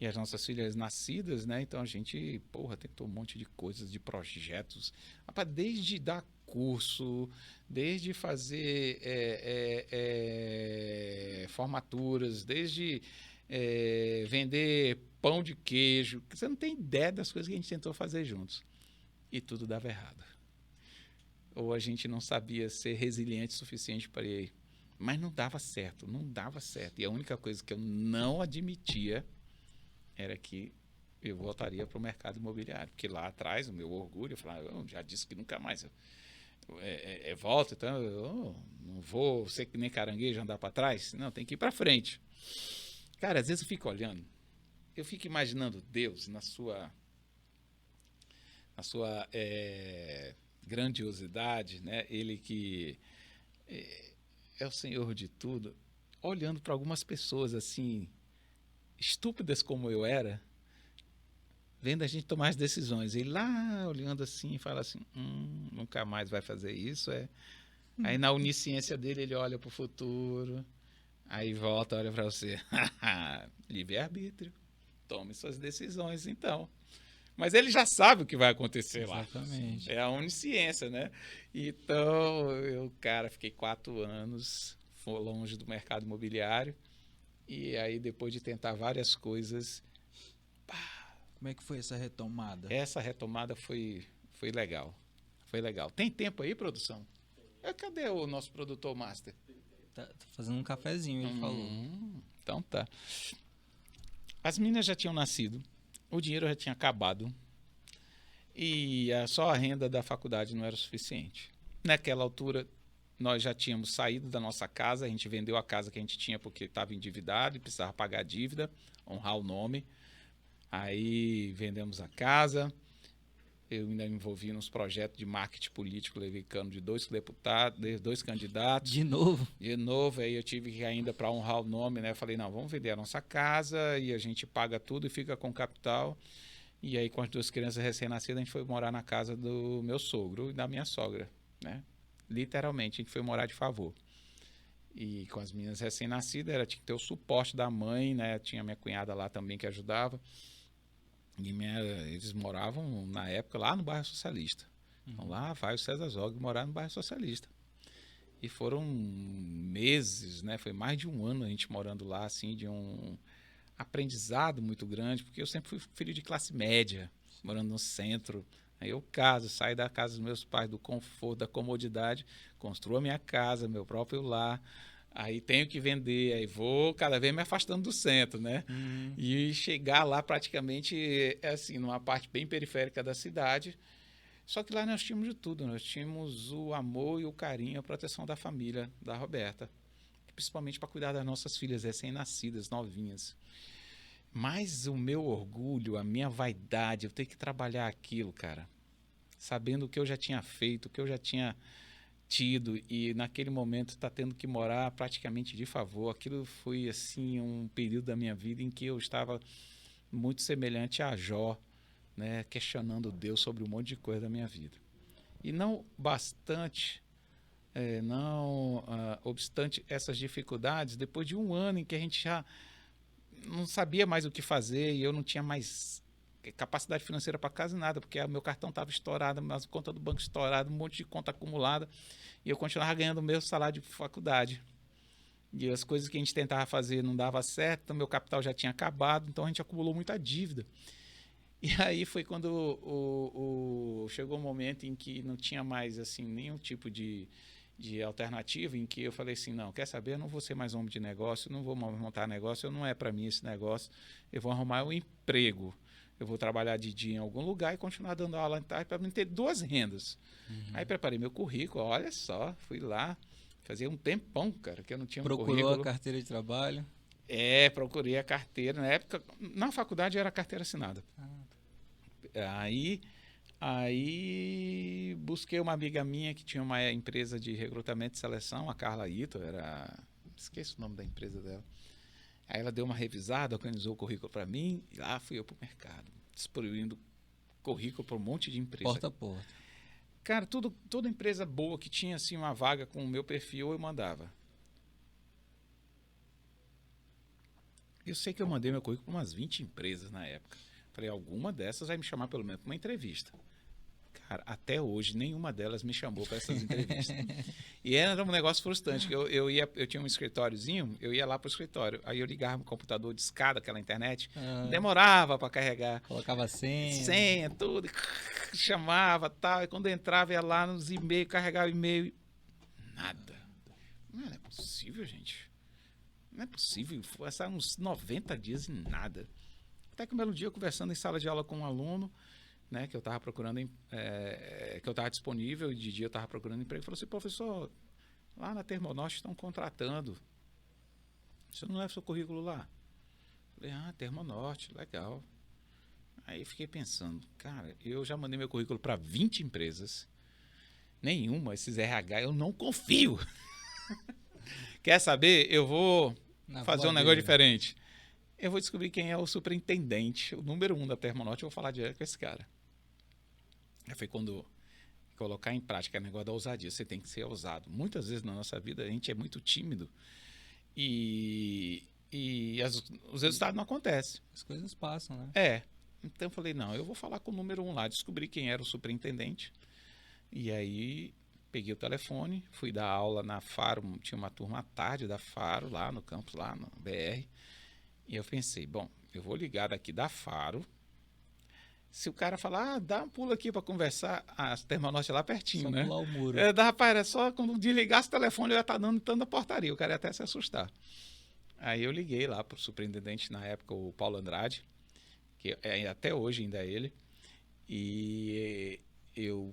E as nossas filhas nascidas, né? Então a gente, tentou um monte de coisas, de projetos. Desde dar curso, desde fazer formaturas, desde vender pão de queijo. Você não tem ideia das coisas que a gente tentou fazer juntos. E tudo dava errado. Ou a gente não sabia ser resiliente o suficiente para ir. Mas não dava certo. E a única coisa que eu não admitia era que eu voltaria para o mercado imobiliário. Porque lá atrás, o meu orgulho, eu falava, eu já disse que nunca mais volto, então eu não vou ser que nem caranguejo andar para trás. Não, tem que ir para frente. Cara, às vezes eu fico olhando, eu fico imaginando Deus na sua grandiosidade, né? Ele que é o Senhor de tudo, olhando para algumas pessoas assim, estúpidas como eu era, vendo a gente tomar as decisões. E lá, olhando assim, fala assim, nunca mais vai fazer isso. Aí na onisciência dele, ele olha para o futuro, aí volta, olha para você. Livre-arbítrio. Tome suas decisões, então. Mas ele já sabe o que vai acontecer lá. Exatamente. É a onisciência, né? Então, eu, cara, fiquei 4 anos longe do mercado imobiliário. E aí, depois de tentar várias coisas... Como é que foi essa retomada? Essa retomada foi legal. Foi legal. Tem tempo aí, produção? Cadê o nosso produtor master? Tá fazendo um cafezinho, ele falou. Então tá. As meninas já tinham nascido, o dinheiro já tinha acabado e só a renda da faculdade não era o suficiente. Naquela altura, nós já tínhamos saído da nossa casa, a gente vendeu a casa que a gente tinha porque estava endividado e precisava pagar a dívida, honrar o nome. Aí vendemos a casa, eu ainda me envolvi nos projetos de marketing político, levei cano de 2 deputados, 2 candidatos. De novo? De novo, aí eu tive que ainda para honrar o nome, né? Eu falei, não, vamos vender a nossa casa e a gente paga tudo e fica com capital. E aí com as 2 crianças recém-nascidas, a gente foi morar na casa do meu sogro e da minha sogra, né? Literalmente, a gente foi morar de favor. E com as meninas recém-nascidas, tinha que ter o suporte da mãe, né? Tinha minha cunhada lá também que ajudava. E eles moravam, na época, lá no bairro Socialista. Então lá vai o César Zog morar no bairro Socialista. E foram meses, né? Foi mais de 1 ano a gente morando lá, assim, de um aprendizado muito grande, porque eu sempre fui filho de classe média, morando no centro. Aí eu saio da casa dos meus pais, do conforto, da comodidade, construo a minha casa, meu próprio lar. Aí tenho que vender, aí vou cada vez me afastando do centro, né? E chegar lá praticamente, assim, numa parte bem periférica da cidade. Só que lá nós tínhamos de tudo, nós tínhamos o amor e o carinho, a proteção da família da Roberta. Principalmente para cuidar das nossas filhas recém-nascidas, novinhas. Mas o meu orgulho, a minha vaidade, eu ter que trabalhar aquilo, cara. Sabendo o que eu já tinha feito, o que eu já tinha tido e naquele momento está tendo que morar praticamente de favor. Aquilo foi assim um período da minha vida em que eu estava muito semelhante a Jó, né, questionando Deus sobre um monte de coisa da minha vida. E não bastante, obstante essas dificuldades, depois de 1 ano em que a gente já não sabia mais o que fazer e eu não tinha mais capacidade financeira para casa nada, porque o meu cartão estava estourado, as contas do banco estourada, um monte de conta acumulada, e eu continuava ganhando o mesmo salário de faculdade. E as coisas que a gente tentava fazer não dava certo, então meu capital já tinha acabado, então a gente acumulou muita dívida. E aí foi quando chegou um momento em que não tinha mais assim nenhum tipo de alternativa, em que eu falei assim, não, quer saber, eu não vou ser mais homem de negócio, não vou montar negócio, não é para mim esse negócio, eu vou arrumar um emprego. Eu vou trabalhar de dia em algum lugar e continuar dando aula à tarde para mim ter 2 rendas. Aí preparei meu currículo, olha só, fui lá, fazia um tempão, cara, que eu não tinha um currículo. Procurou a carteira de trabalho? Procurei a carteira. Na época, na faculdade era carteira assinada. Aí busquei uma amiga minha que tinha uma empresa de recrutamento e seleção, a Carla Ito, esqueço o nome da empresa dela. Aí ela deu uma revisada, organizou o currículo para mim, e lá fui eu para o mercado, distribuindo currículo para um monte de empresa. Porta a porta. Cara, toda empresa boa que tinha assim, uma vaga com o meu perfil, eu mandava. Eu sei que eu mandei meu currículo para umas 20 empresas na época. Falei, alguma dessas vai me chamar pelo menos para uma entrevista. Cara, até hoje, nenhuma delas me chamou para essas entrevistas. E era um negócio frustrante. Eu tinha um escritóriozinho, eu ia lá para o escritório. Aí eu ligava no computador de escada, aquela internet. Demorava para carregar. Colocava senha. Senha, tudo. Chamava tal. E quando eu entrava, ia lá nos e-mails, carregava e-mail. Nada. Não é possível, gente. Não é possível. Passaram uns 90 dias e nada. Até que um belo dia, conversando em sala de aula com um aluno, né, que eu estava procurando, que eu estava disponível, de dia eu estava procurando emprego, falou assim, professor, lá na Termonorte estão contratando. Você não leva seu currículo lá? Falei, Termonorte, legal. Aí fiquei pensando, cara, eu já mandei meu currículo para 20 empresas, nenhuma, esses RH, eu não confio. Quer saber? Eu vou fazer um negócio diferente. Eu vou descobrir quem é o superintendente, o número 1 da Termonorte, eu vou falar direto com esse cara. Aí foi quando colocar em prática o negócio da ousadia. Você tem que ser ousado. Muitas vezes na nossa vida a gente é muito tímido e os resultados não acontecem. As coisas passam, né? Então eu falei, não, eu vou falar com o número 1 lá, descobri quem era o superintendente. E aí peguei o telefone, fui dar aula na Faro, tinha uma turma à tarde da Faro, lá no campus, lá no BR. E eu pensei, bom, eu vou ligar daqui da Faro. Se o cara falar, dá um pulo aqui para conversar, a Termonorte é lá pertinho, só né? Pular o muro. Rapaz, era só quando desligasse o telefone, eu ia estar dando tanta portaria, o cara ia até se assustar. Aí eu liguei lá para o superintendente, na época, o Paulo Andrade, que até hoje ainda é ele, e eu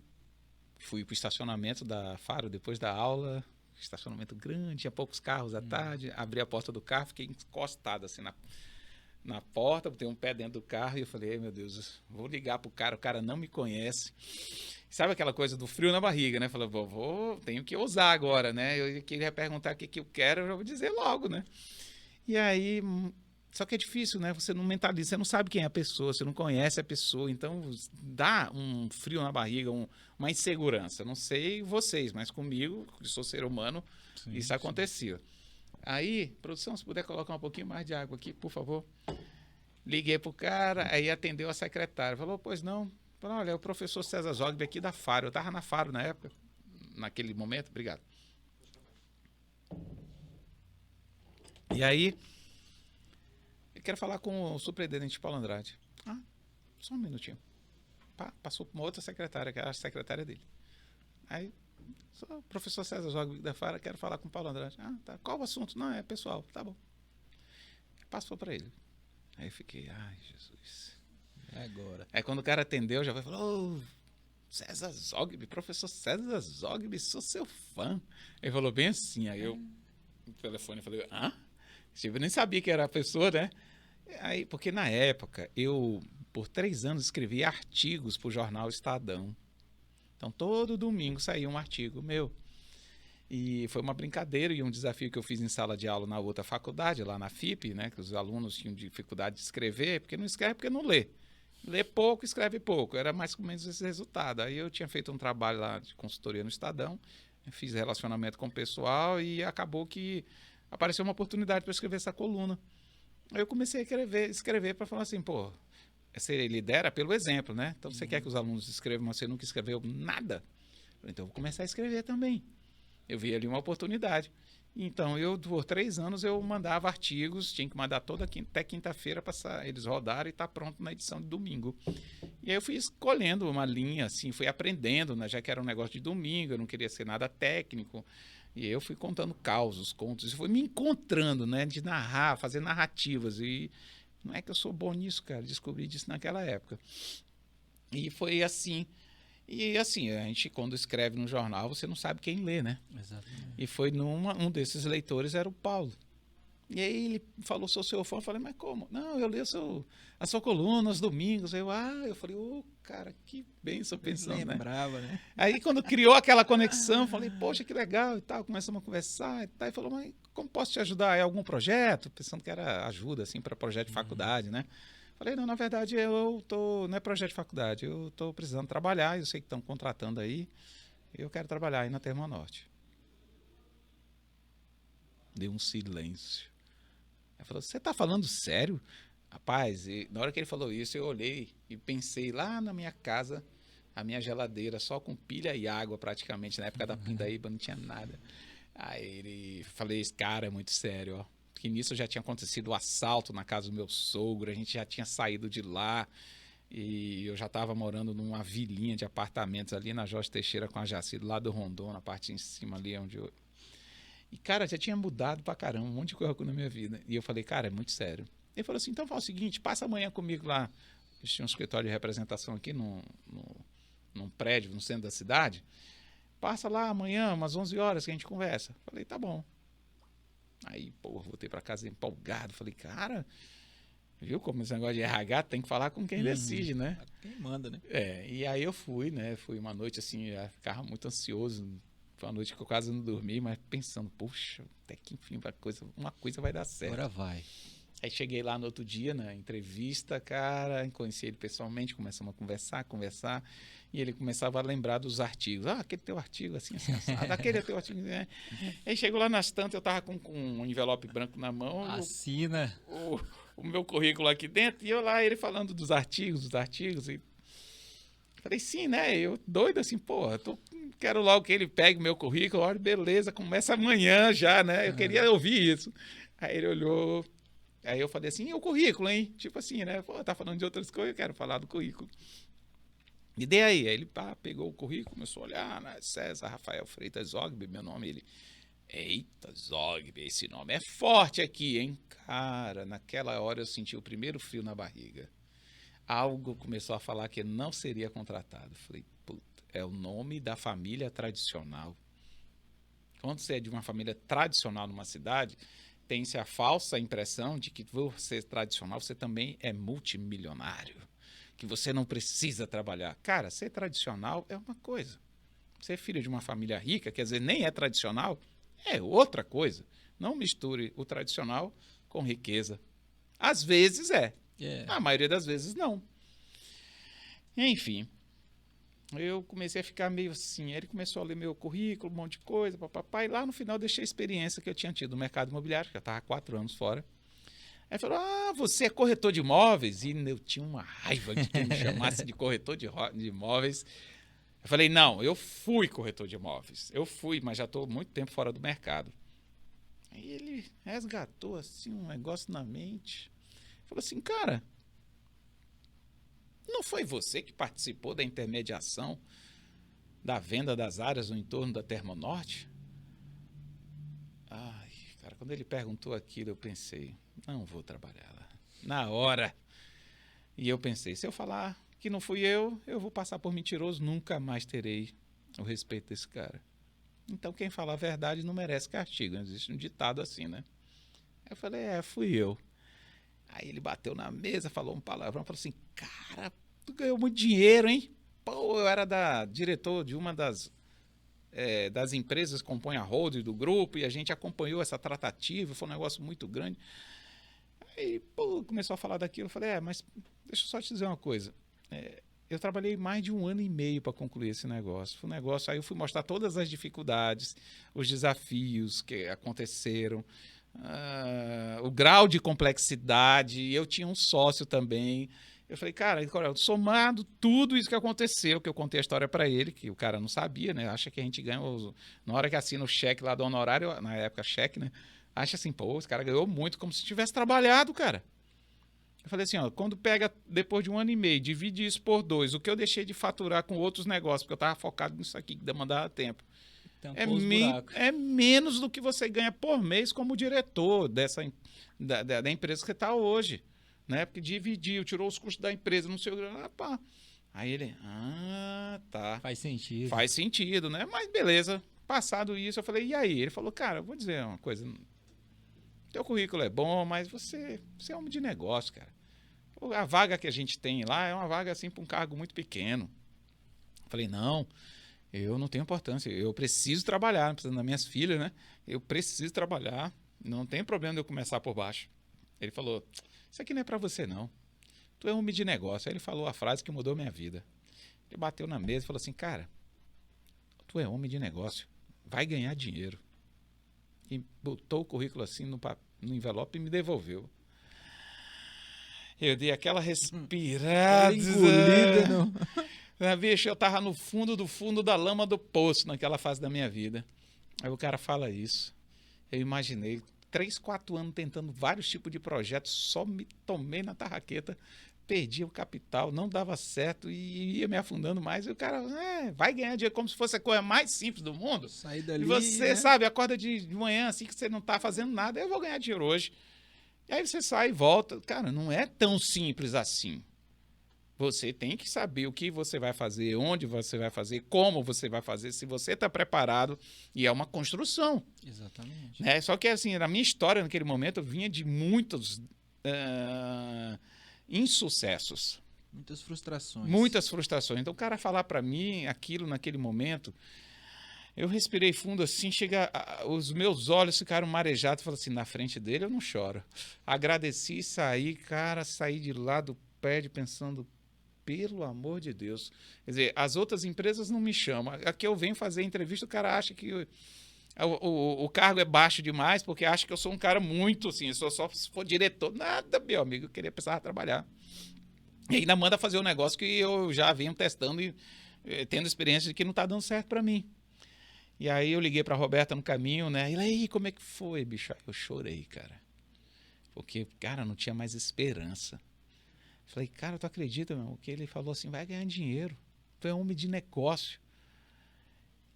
fui para o estacionamento da Faro depois da aula, estacionamento grande, tinha poucos carros à tarde, abri a porta do carro, fiquei encostado assim na porta, botei um pé dentro do carro e eu falei, meu Deus, vou ligar pro cara, o cara não me conhece. Sabe aquela coisa do frio na barriga, né? Falei, tenho que ousar agora, né? Eu queria perguntar o que eu quero, eu já vou dizer logo, né? E aí, só que é difícil, né? Você não mentaliza, você não sabe quem é a pessoa, você não conhece a pessoa, então dá um frio na barriga, uma insegurança. Não sei vocês, mas comigo, que sou ser humano, isso acontecia. Aí, produção, se puder colocar um pouquinho mais de água aqui, por favor. Liguei pro cara, aí atendeu a secretária. Falou, pois não. Falou, olha, é o professor César Zogby aqui da Faro. Eu estava na Faro na época, naquele momento. Obrigado. E aí, eu quero falar com o superintendente Paulo Andrade. Só um minutinho. Passou para uma outra secretária, que era a secretária dele. Aí, sou o professor César Zogby da Faro, quero falar com o Paulo Andrade. Tá. Qual o assunto? Não, é pessoal. Tá bom. Passou para ele. Aí eu fiquei, ai, Jesus. Agora. Aí quando o cara atendeu, já falou, César Zogby, professor César Zogby, sou seu fã. Ele falou bem assim, aí eu, no telefone, falei, eu nem sabia que era a pessoa, né? Aí, porque na época, eu, por 3 anos, escrevi artigos para o jornal Estadão. Então, todo domingo saía um artigo meu. E foi uma brincadeira e um desafio que eu fiz em sala de aula na outra faculdade, lá na FIP, né, que os alunos tinham dificuldade de escrever, porque não escreve porque não lê. Lê pouco, escreve pouco. Era mais ou menos esse resultado. Aí eu tinha feito um trabalho lá de consultoria no Estadão, fiz relacionamento com o pessoal e acabou que apareceu uma oportunidade para escrever essa coluna. Aí eu comecei a escrever para falar assim, você lidera pelo exemplo, né? Então, você quer que os alunos escrevam, mas você nunca escreveu nada. Então, eu vou começar a escrever também. Eu vi ali uma oportunidade. Então, por 3 anos, eu mandava artigos, tinha que mandar até quinta-feira para eles rodarem e estar pronto na edição de domingo. E aí eu fui escolhendo uma linha, assim, fui aprendendo, né? Já que era um negócio de domingo, eu não queria ser nada técnico. E aí eu fui contando causos, contos, e fui me encontrando, né? De narrar, fazer narrativas. E não é que eu sou bom nisso, cara, descobri disso naquela época. E foi assim. E assim, a gente quando escreve no jornal, você não sabe quem lê, né? Exatamente. E foi um desses leitores, era o Paulo. E aí ele falou, sou seu fã. Eu falei, mas como? Não, eu leio a sua coluna aos domingos. Eu falei, cara, que bênção, pensando, né? Lembrava, né? Aí quando criou aquela conexão, eu falei, poxa, que legal e tal. Começamos a conversar e tal. E falou, mas como posso te ajudar? É algum projeto? Pensando que era ajuda, assim, para projeto de faculdade, né? Falei, não, na verdade, não é projeto de faculdade, eu estou precisando trabalhar, eu sei que estão contratando aí, eu quero trabalhar aí na Termonorte. Deu um silêncio. Ele falou, você está falando sério? Rapaz, na hora que ele falou isso, eu olhei e pensei lá na minha casa, a minha geladeira só com pilha e água praticamente, na época da Pindaíba não tinha nada. Aí falei, esse cara é muito sério, ó. Porque nisso já tinha acontecido o assalto na casa do meu sogro, a gente já tinha saído de lá e eu já estava morando numa vilinha de apartamentos ali na Jorge Teixeira com a Jaci, do lado do Rondon, na parte em cima ali onde eu... E, cara, já tinha mudado pra caramba, um monte de coisa na minha vida. E eu falei, cara, é muito sério. Ele falou assim, então fala o seguinte, passa amanhã comigo lá. Eles tinham um escritório de representação aqui num prédio no centro da cidade. Passa lá amanhã, umas 11 horas que a gente conversa. Falei, tá bom. Aí, voltei pra casa empolgado. Falei, cara, viu como esse negócio de RH tem que falar com quem decide, né? Quem manda, né? E aí eu fui, né? Fui uma noite assim, eu ficava muito ansioso. Foi uma noite que eu quase não dormi, mas pensando, poxa, até que enfim uma coisa vai dar certo. Agora vai. Aí cheguei lá no outro dia, na entrevista, cara, conheci ele pessoalmente, começamos a conversar, e ele começava a lembrar dos artigos. Aquele teu artigo, assim, assado, aquele é teu artigo, né? Aí chegou lá nas tantas, eu tava com um envelope branco na mão. Assina. O meu currículo aqui dentro, e eu lá, ele falando dos artigos, e falei, sim, né? Eu doido assim, quero logo que ele pegue o meu currículo, olha, beleza, começa amanhã já, né? Eu queria ouvir isso. Aí ele olhou, aí eu falei assim, e o currículo, hein? Tipo assim, né? Tá falando de outras coisas, eu quero falar do currículo. E daí aí ele pegou o currículo, começou a olhar, né? César Rafael Freitas Zogby, meu nome, ele... Eita, Zogby, esse nome é forte aqui, hein? Cara, naquela hora eu senti o primeiro frio na barriga. Algo começou a falar que não seria contratado. Falei, puta, é o nome da família tradicional. Quando você é de uma família tradicional numa cidade, tem-se a falsa impressão de que por ser tradicional, você também é multimilionário, que você não precisa trabalhar. Cara, ser tradicional é uma coisa. Ser filho de uma família rica, quer dizer, nem é tradicional, é outra coisa. Não misture o tradicional com riqueza. Às vezes é. A maioria das vezes não. Enfim, eu comecei a ficar meio assim. Ele começou a ler meu currículo, um monte de coisa, papapá, e lá no final deixei a experiência que eu tinha tido no mercado imobiliário, que eu estava há 4 anos fora. Aí falou, você é corretor de imóveis? E eu tinha uma raiva de quem me chamasse de corretor de imóveis. Eu falei, não, eu fui corretor de imóveis. Eu fui, mas já estou muito tempo fora do mercado. Aí ele resgatou assim um negócio na mente. Falou assim, cara, não foi você que participou da intermediação da venda das áreas no entorno da Termonorte? Ai, cara, quando ele perguntou aquilo, eu pensei, não vou trabalhar lá. Na hora. E eu pensei, se eu falar que não fui eu vou passar por mentiroso, nunca mais terei o respeito desse cara. Então, quem fala a verdade não merece castigo. Existe um ditado assim, né? Eu falei, fui eu. Aí ele bateu na mesa, falou um palavrão, falou assim, cara, tu ganhou muito dinheiro, hein? Pô, eu era diretor de uma das empresas que compõem a holding do grupo e a gente acompanhou essa tratativa, foi um negócio muito grande. Aí, começou a falar daquilo, eu falei, mas deixa eu só te dizer uma coisa. Eu trabalhei mais de 1 ano e meio para concluir esse negócio. Foi um negócio, aí eu fui mostrar todas as dificuldades, os desafios que aconteceram, o grau de complexidade. Eu tinha um sócio também, Eu falei, cara, Coronel, somado tudo isso que aconteceu, que eu contei a história para ele, que o cara não sabia, né? Acha que a gente ganhou, na hora que assina o cheque lá do honorário, na época cheque, né? Acha assim, pô, esse cara ganhou muito, como se tivesse trabalhado, cara. Eu falei assim, ó, quando pega depois de 1 ano e meio, divide isso por 2, o que eu deixei de faturar com outros negócios, porque eu tava focado nisso aqui, que demandava tempo. É menos do que você ganha por mês como diretor da empresa que você está hoje. Né? Porque dividiu, tirou os custos da empresa, não sei o que. Pá. Aí ele, tá. Faz sentido. Faz sentido, né? Mas beleza. Passado isso, eu falei, e aí? Ele falou, cara, eu vou dizer uma coisa. Teu currículo é bom, mas você é homem de negócio, cara. A vaga que a gente tem lá é uma vaga assim para um cargo muito pequeno. Eu falei, não. Eu não tenho importância, eu preciso trabalhar, precisando das minhas filhas, né? Eu preciso trabalhar, não tem problema de eu começar por baixo. Ele falou, isso aqui não é pra você não, tu é homem de negócio. Aí ele falou a frase que mudou minha vida. Ele bateu na mesa e falou assim, cara, tu é homem de negócio, vai ganhar dinheiro. E botou o currículo assim no envelope e me devolveu. Eu dei aquela respirada. Engolida, não. Bicho, eu tava no fundo da lama do poço naquela fase da minha vida. Aí o cara fala isso. Eu imaginei 3, 4 anos tentando vários tipos de projetos, só me tomei na tarraqueta, perdi o capital, não dava certo e ia me afundando mais. E o cara vai ganhar dinheiro como se fosse a coisa mais simples do mundo. Sair dali, e você, sabe, acorda de manhã assim que você não tá fazendo nada, eu vou ganhar dinheiro hoje. E aí você sai e volta. Cara, não é tão simples assim. Você tem que saber o que você vai fazer, onde você vai fazer, como você vai fazer, se você está preparado. E é uma construção. Exatamente. Né? Só que, assim, na minha história, naquele momento, eu vinha de muitos insucessos. Muitas frustrações. Muitas frustrações. Então, o cara falar para mim aquilo naquele momento, eu respirei fundo assim, os meus olhos ficaram marejados. Falei assim, na frente dele eu não choro. Agradeci e saí, cara, saí de lá do prédio pensando... Pelo amor de Deus. Quer dizer, as outras empresas não me chamam. Aqui eu venho fazer entrevista, o cara acha que o cargo é baixo demais, porque acha que eu sou um cara muito assim, só se for diretor. Nada, meu amigo, eu queria precisar trabalhar. E ainda manda fazer um negócio que eu já venho testando e tendo experiência de que não está dando certo para mim. E aí eu liguei para a Roberta no caminho, né? E aí, como é que foi, bicho? Eu chorei, cara. Porque, cara, não tinha mais esperança. Falei, cara, tu acredita, meu? Que ele falou assim, vai ganhar dinheiro. Tu é homem de negócio.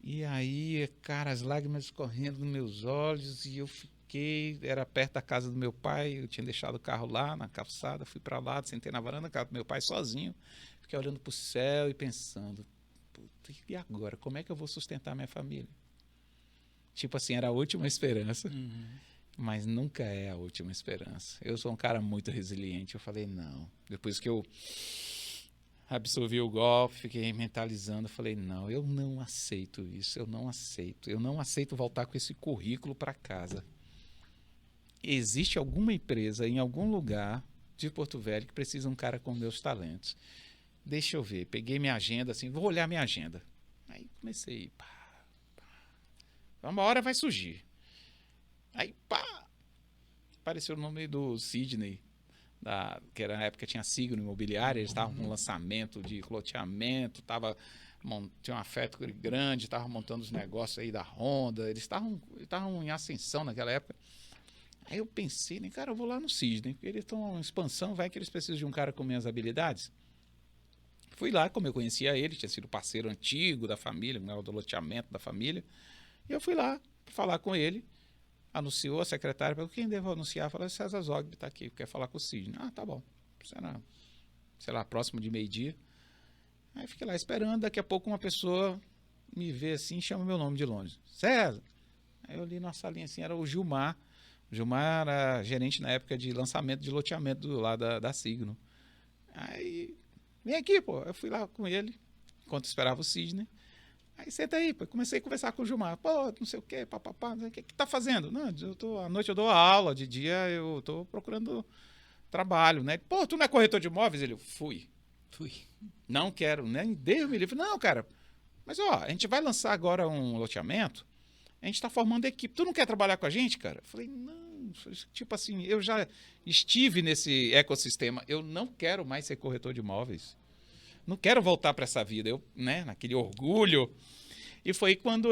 E aí, cara, as lágrimas escorrendo nos meus olhos e eu fiquei, era perto da casa do meu pai, eu tinha deixado o carro lá na calçada, fui para lá, sentei na varanda da casa do meu pai sozinho, fiquei olhando pro céu e pensando, puta, e agora? Como é que eu vou sustentar minha família? Tipo assim, era a última esperança. Uhum. Mas nunca é a última esperança. Eu sou um cara muito resiliente. Eu falei, não. Depois que eu absorvi o golpe, fiquei mentalizando, eu falei, não, eu não aceito isso, eu não aceito. Eu não aceito voltar com esse currículo para casa. Existe alguma empresa em algum lugar de Porto Velho que precisa de um cara com meus talentos. Deixa eu ver. Peguei minha agenda, assim, vou olhar minha agenda. Aí comecei, uma hora vai surgir. Aí, apareceu o nome do Sidney, que era na época tinha Signo Imobiliária, eles estavam com um lançamento de loteamento, tinha uma factory grande, estavam montando os negócios aí da Honda, eles estavam em ascensão naquela época. Aí eu pensei, né, cara, eu vou lá no Sidney, porque eles estão em expansão, vai que eles precisam de um cara com minhas habilidades. Fui lá, como eu conhecia ele, tinha sido parceiro antigo da família, do loteamento da família, e eu fui lá falar com ele. Anunciou a secretária, falou, quem devo anunciar? Falou, César Zogby está aqui, quer falar com o Sidney. Tá bom. Será, sei lá, próximo de meio-dia. Aí fiquei lá esperando, daqui a pouco uma pessoa me vê assim e chama meu nome de longe. César! Aí eu li na salinha assim, era o Gilmar. O Gilmar era gerente na época de lançamento de loteamento lá da Signo. Aí, vem aqui, pô. Eu fui lá com ele, enquanto esperava o Sidney. Aí senta aí, pô. Comecei a conversar com o Gilmar. Pô, não sei o quê, papapá, o que tá fazendo? Não, à noite eu dou aula, de dia eu tô procurando trabalho, né? Pô, tu não é corretor de imóveis? Ele, fui. Não quero, nem Deus me livre. Não, cara, mas ó, a gente vai lançar agora um loteamento, a gente tá formando equipe. Tu não quer trabalhar com a gente, cara? Eu falei, não, tipo assim, eu já estive nesse ecossistema, eu não quero mais ser corretor de imóveis. Não quero voltar para essa vida, né, naquele orgulho. E foi quando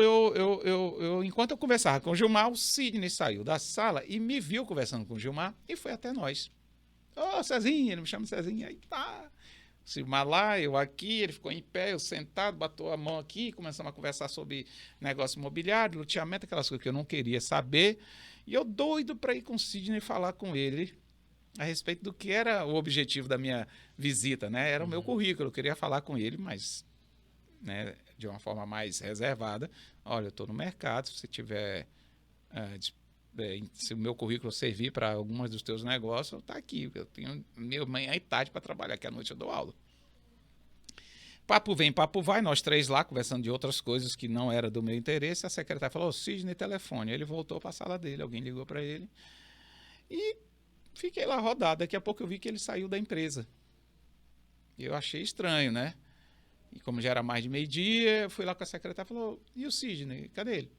enquanto eu conversava com o Gilmar, o Sidney saiu da sala e me viu conversando com o Gilmar e foi até nós. Ô, Cezinha, ele me chama Cezinha, aí tá. O Gilmar lá, eu aqui, ele ficou em pé, eu sentado, bateu a mão aqui, começamos a conversar sobre negócio imobiliário, loteamento, aquelas coisas que eu não queria saber. E eu doido para ir com o Sidney falar com ele a respeito do que era o objetivo da minha visita, né? Era o meu currículo, eu queria falar com ele, mas, né, de uma forma mais reservada. Olha, eu estou no mercado, se você tiver, se o meu currículo servir para alguns dos teus negócios, está aqui. Eu tenho manhã e tarde para trabalhar, que à noite eu dou aula. Papo vem, papo vai, nós três lá conversando de outras coisas que não era do meu interesse. A secretária falou, Sidney, telefone. Ele voltou para a sala dele, alguém ligou para ele. E fiquei lá rodado. Daqui a pouco eu vi que ele saiu da empresa. Eu achei estranho, né? E como já era mais de meio-dia, eu fui lá com a secretária e falou, e o Sidney, cadê ele?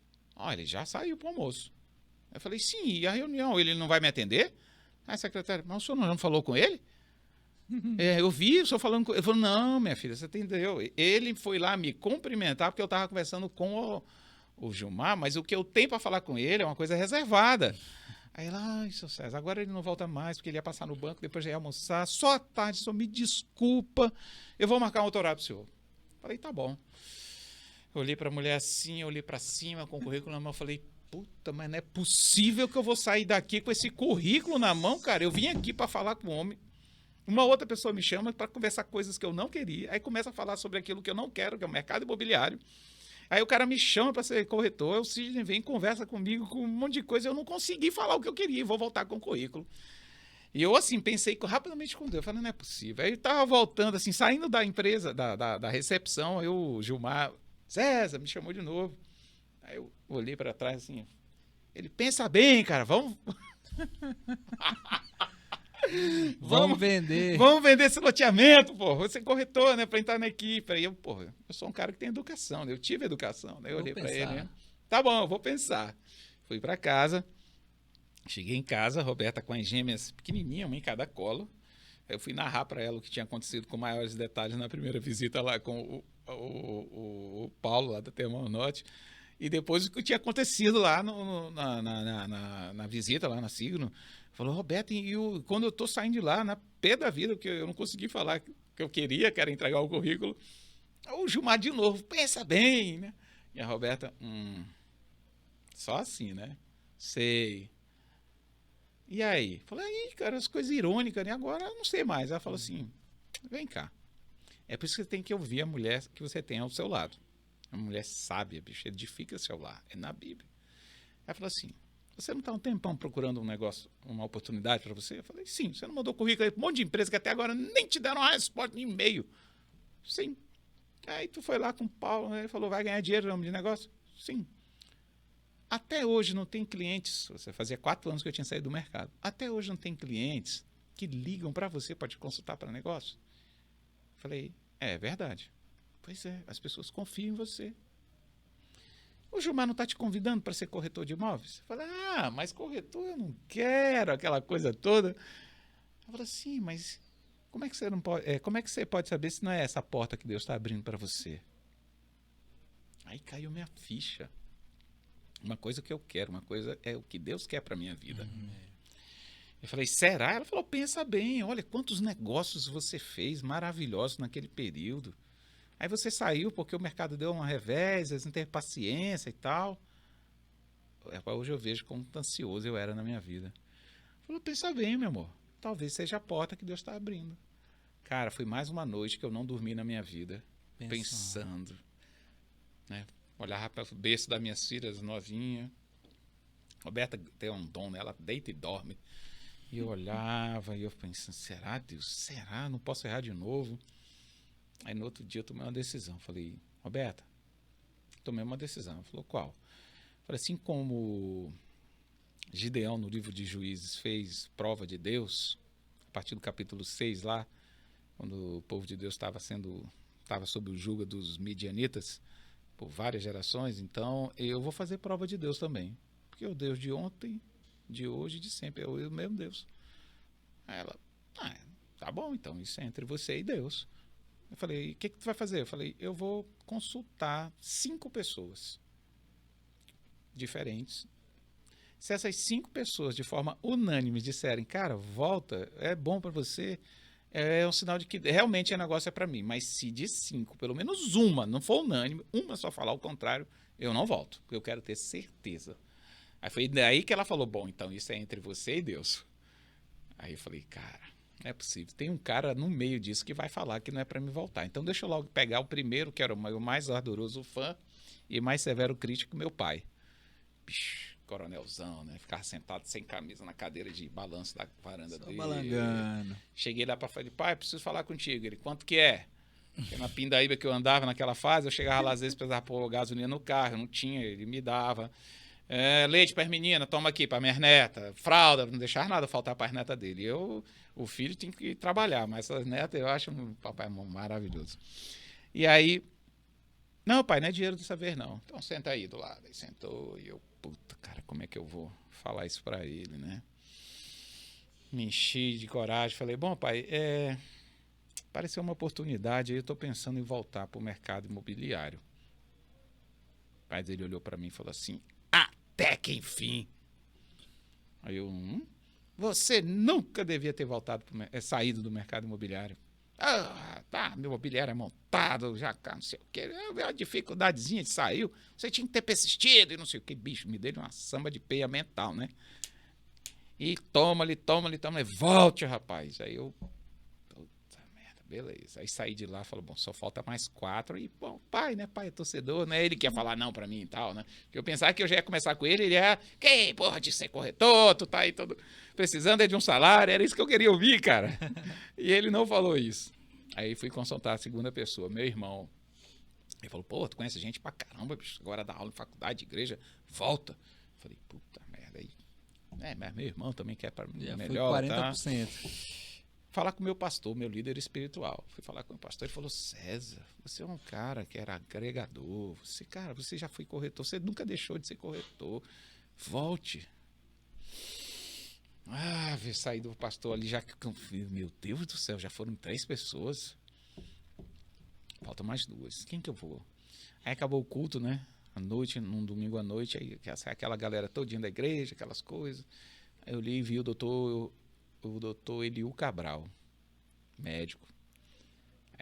Ele já saiu para o almoço. Eu falei, sim, e a reunião, ele não vai me atender? Aí a secretária, mas o senhor não falou com ele? Eu vi o senhor falando com ele. Ele falou, não, minha filha, você entendeu? Ele foi lá me cumprimentar porque eu estava conversando com o Gilmar, mas o que eu tenho para falar com ele é uma coisa reservada. Aí ela, ai, seu César, agora ele não volta mais, porque ele ia passar no banco, depois já ia almoçar, só à tarde, senhor, me desculpa, eu vou marcar um outro horário pro senhor. Falei, tá bom. Eu olhei para a mulher assim, eu olhei para cima com o currículo na mão, falei, puta, mas não é possível que eu vou sair daqui com esse currículo na mão, cara. Eu vim aqui para falar com o homem. Uma outra pessoa me chama para conversar coisas que eu não queria, aí começa a falar sobre aquilo que eu não quero, que é o mercado imobiliário. Aí o cara me chama para ser corretor, o Sidney vem, conversa comigo com um monte de coisa, eu não consegui falar o que eu queria, vou voltar com o currículo. E eu, assim, pensei rapidamente com Deus, eu falei, não é possível. Aí eu tava voltando, assim, saindo da empresa, da recepção, aí o Gilmar, César, me chamou de novo. Aí eu olhei para trás, assim, ele, pensa bem, cara, vamos... Vamos vender. Vamos vender esse loteamento, pô. Você é corretor, né, para entrar na equipe. Aí eu sou um cara que tem educação, né? Eu tive educação, né? Eu olhei para ele, né? Tá bom, eu vou pensar. Fui para casa. Cheguei em casa, Roberta com as gêmeas pequenininhas, uma em cada colo. Eu fui narrar para ela o que tinha acontecido com maiores detalhes na primeira visita lá com o Paulo, lá da Termonorte. E depois o que tinha acontecido lá na visita, lá na Signo. Falou, Roberto, quando eu tô saindo de lá, na pé da vida, porque eu não consegui falar que eu queria, que era entregar o currículo, o Gilmar de novo, pensa bem, né? E a Roberta, só assim, né? Sei. E aí? Falei, aí, cara, as coisas irônicas, né? Agora eu não sei mais. Ela falou assim, vem cá. É por isso que você tem que ouvir a mulher que você tem ao seu lado. Uma mulher sábia, bicho, edifica seu lar. É na Bíblia. Ela falou assim, você não está um tempão procurando um negócio, uma oportunidade para você? Eu falei, sim. Você não mandou currículo aí para um monte de empresa que até agora nem te deram uma resposta de e-mail? Sim. Aí tu foi lá com o Paulo, ele falou, vai ganhar dinheiro no nome de negócio? Sim. Até hoje não tem clientes, você fazia 4 anos que eu tinha saído do mercado, até hoje não tem clientes que ligam para você para te consultar para negócio? Eu falei, é verdade. Pois é, as pessoas confiam em você. O Gilmar não está te convidando para ser corretor de imóveis? Eu falei, mas corretor eu não quero, aquela coisa toda. Eu falei, sim, mas como é que você não pode, como é que você pode saber se não é essa porta que Deus está abrindo para você? Aí caiu minha ficha. Uma coisa que eu quero, uma coisa é o que Deus quer para minha vida. Eu falei, será? Ela falou, pensa bem, olha quantos negócios você fez maravilhosos naquele período. Aí você saiu porque o mercado deu uma revés, eles não teve paciência e tal. Hoje eu vejo como ansioso eu era na minha vida. Falou, pensa bem, meu amor. Talvez seja a porta que Deus está abrindo. Cara, foi mais uma noite que eu não dormi na minha vida. Pensando. Né? Olhava para o berço das minhas filhas novinha. Roberta tem um dom, né? Ela deita e dorme. E eu olhava e eu pensando, será, Deus? Será? Não posso errar de novo? Aí no outro dia eu tomei uma decisão. Falei, Roberta, tomei uma decisão. Ela falou, qual? Falei, assim como Gideão no livro de Juízes fez prova de Deus, a partir do capítulo 6 lá, quando o povo de Deus estava sob o jugo dos midianitas por várias gerações, então eu vou fazer prova de Deus também. Porque o Deus de ontem, de hoje e de sempre, é o mesmo Deus. Aí ela, tá bom, então, isso é entre você e Deus. Eu falei, o que tu vai fazer? Eu falei, eu vou consultar 5 pessoas diferentes. Se essas 5 pessoas, de forma unânime, disserem, cara, volta, é bom para você, é um sinal de que realmente o negócio é para mim. Mas se de 5, pelo menos uma, não for unânime, uma só falar o contrário, eu não volto, porque eu quero ter certeza. Aí foi daí que ela falou, bom, então isso é entre você e Deus. Aí eu falei, cara, não é possível. Tem um cara no meio disso que vai falar que não é para me voltar. Então deixa eu logo pegar o primeiro, que era o meu mais ardoroso fã e mais severo crítico, meu pai. Bicho, coronelzão, né? Ficava sentado sem camisa na cadeira de balanço da varanda Só dele. balangando. Cheguei lá para falar, pai, preciso falar contigo. Ele, quanto que é? Porque na Pindaíba que eu andava naquela fase, eu chegava lá às vezes precisava pôr gasolina no carro, eu não tinha, ele me dava. Leite para as meninas, toma aqui, para minhas netas. Fralda, não deixar nada faltar para as netas dele. O filho tinha que trabalhar, mas as netas eu acho um papai maravilhoso. E aí, não, pai, não é dinheiro dessa vez não. Então senta aí do lado. Aí sentou e eu, puta, cara, como é que eu vou falar isso para ele, né? Me enchi de coragem, falei, bom, pai, pareceu uma oportunidade, aí eu estou pensando em voltar para o mercado imobiliário. O pai dele olhou para mim e falou assim, até que enfim. Aí eu, você nunca devia ter saído do mercado imobiliário. Tá, meu mobiliário é montado, já não sei o que, a dificuldadezinha de saiu, você tinha que ter persistido e não sei o que, bicho, me deu uma samba de peia mental, né? E toma-lhe, volte, rapaz. Aí eu, puta merda, beleza. Aí saí de lá, falou, bom, só falta mais 4 e, bom, pai, né, pai é torcedor, né, ele que ia falar não pra mim e tal, né, porque eu pensava que eu já ia começar com ele ia, que porra de ser corretor, tu tá aí todo precisando de um salário, era isso que eu queria ouvir, cara. E ele não falou isso. Aí fui consultar a segunda pessoa, meu irmão. Ele falou, pô, tu conhece gente pra caramba, bicho, agora dá aula em faculdade, de igreja, volta. Eu falei, puta merda, aí. Mas meu irmão também quer para mim melhor, foi 40%. Tá? Falar com o meu pastor, meu líder espiritual. Fui falar com o pastor, ele falou, César, você é um cara que era agregador, você já foi corretor, você nunca deixou de ser corretor, volte. Saí do pastor ali, já que, meu Deus do céu, já foram 3 pessoas. Faltam mais 2, quem que eu vou? Aí acabou o culto, né? À noite, num domingo à noite, aí aquela galera todinha da igreja, aquelas coisas. Aí eu li e vi o doutor Eliu Cabral, médico.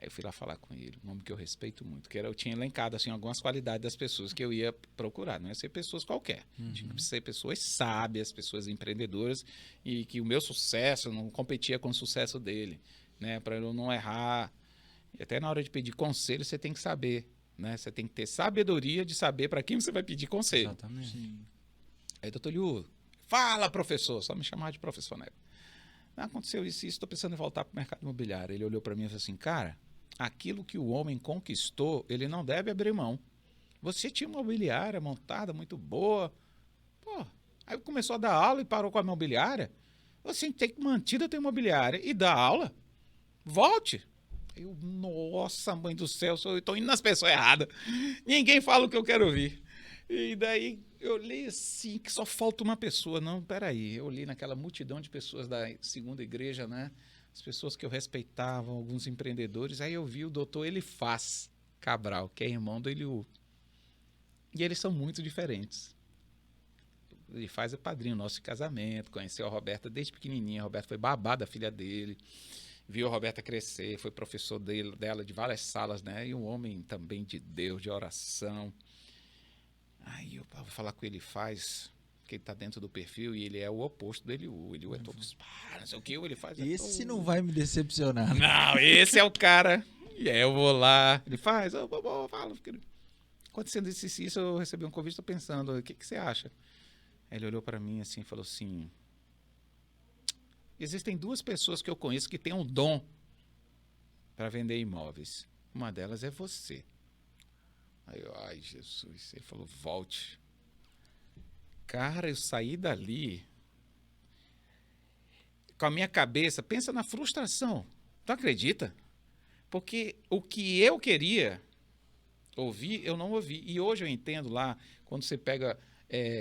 Aí eu fui lá falar com ele, um homem que eu respeito muito, que eu tinha elencado assim, algumas qualidades das pessoas que eu ia procurar, não ia ser pessoas qualquer, tinha que ser pessoas sábias, pessoas empreendedoras, e que o meu sucesso não competia com o sucesso dele, né, para eu não errar. E até na hora de pedir conselho, você tem que saber, né? Você tem que ter sabedoria de saber para quem você vai pedir conselho. Exatamente. Sim. Aí, doutor Liu, fala, professor, só me chamar de professor, né? Aconteceu isso, estou pensando em voltar para o mercado imobiliário. Ele olhou para mim e falou assim, cara, aquilo que o homem conquistou, ele não deve abrir mão. Você tinha uma imobiliária montada, muito boa. Pô, aí começou a dar aula e parou com a imobiliária. Você tem que manter a tua imobiliária e dar aula. Volte. Eu, nossa, mãe do céu, eu tô indo nas pessoas erradas. Ninguém fala o que eu quero ouvir. E daí eu olhei assim, que só falta uma pessoa. Não, peraí. Eu olhei naquela multidão de pessoas da segunda igreja, né? As pessoas que eu respeitava, alguns empreendedores. Aí eu vi o doutor Elifaz Cabral, que é irmão do Eliú. E eles são muito diferentes. Ele faz o padrinho nosso de casamento, conheceu a Roberta desde pequenininha. A Roberta foi babá da filha dele. Viu a Roberta crescer, foi professor dela de várias salas, né? E um homem também de Deus, de oração. Aí eu vou falar com ele, que ele tá dentro do perfil e ele é o oposto do Eliú. O Eliú é todo, não sei o que, ele faz. Esse não vai me decepcionar. Não, esse é o cara. E aí eu vou lá, ele faz, fala. Acontecendo isso, eu recebi um convite, tô pensando, o que você acha? Aí ele olhou para mim assim e falou assim, existem 2 pessoas que eu conheço que têm um dom para vender imóveis. Uma delas é você. Aí eu, ai Jesus, ele falou, volte. Cara, eu saí dali com a minha cabeça, pensa na frustração. Tu acredita? Porque o que eu queria ouvir, eu não ouvi. E hoje eu entendo lá, quando você pega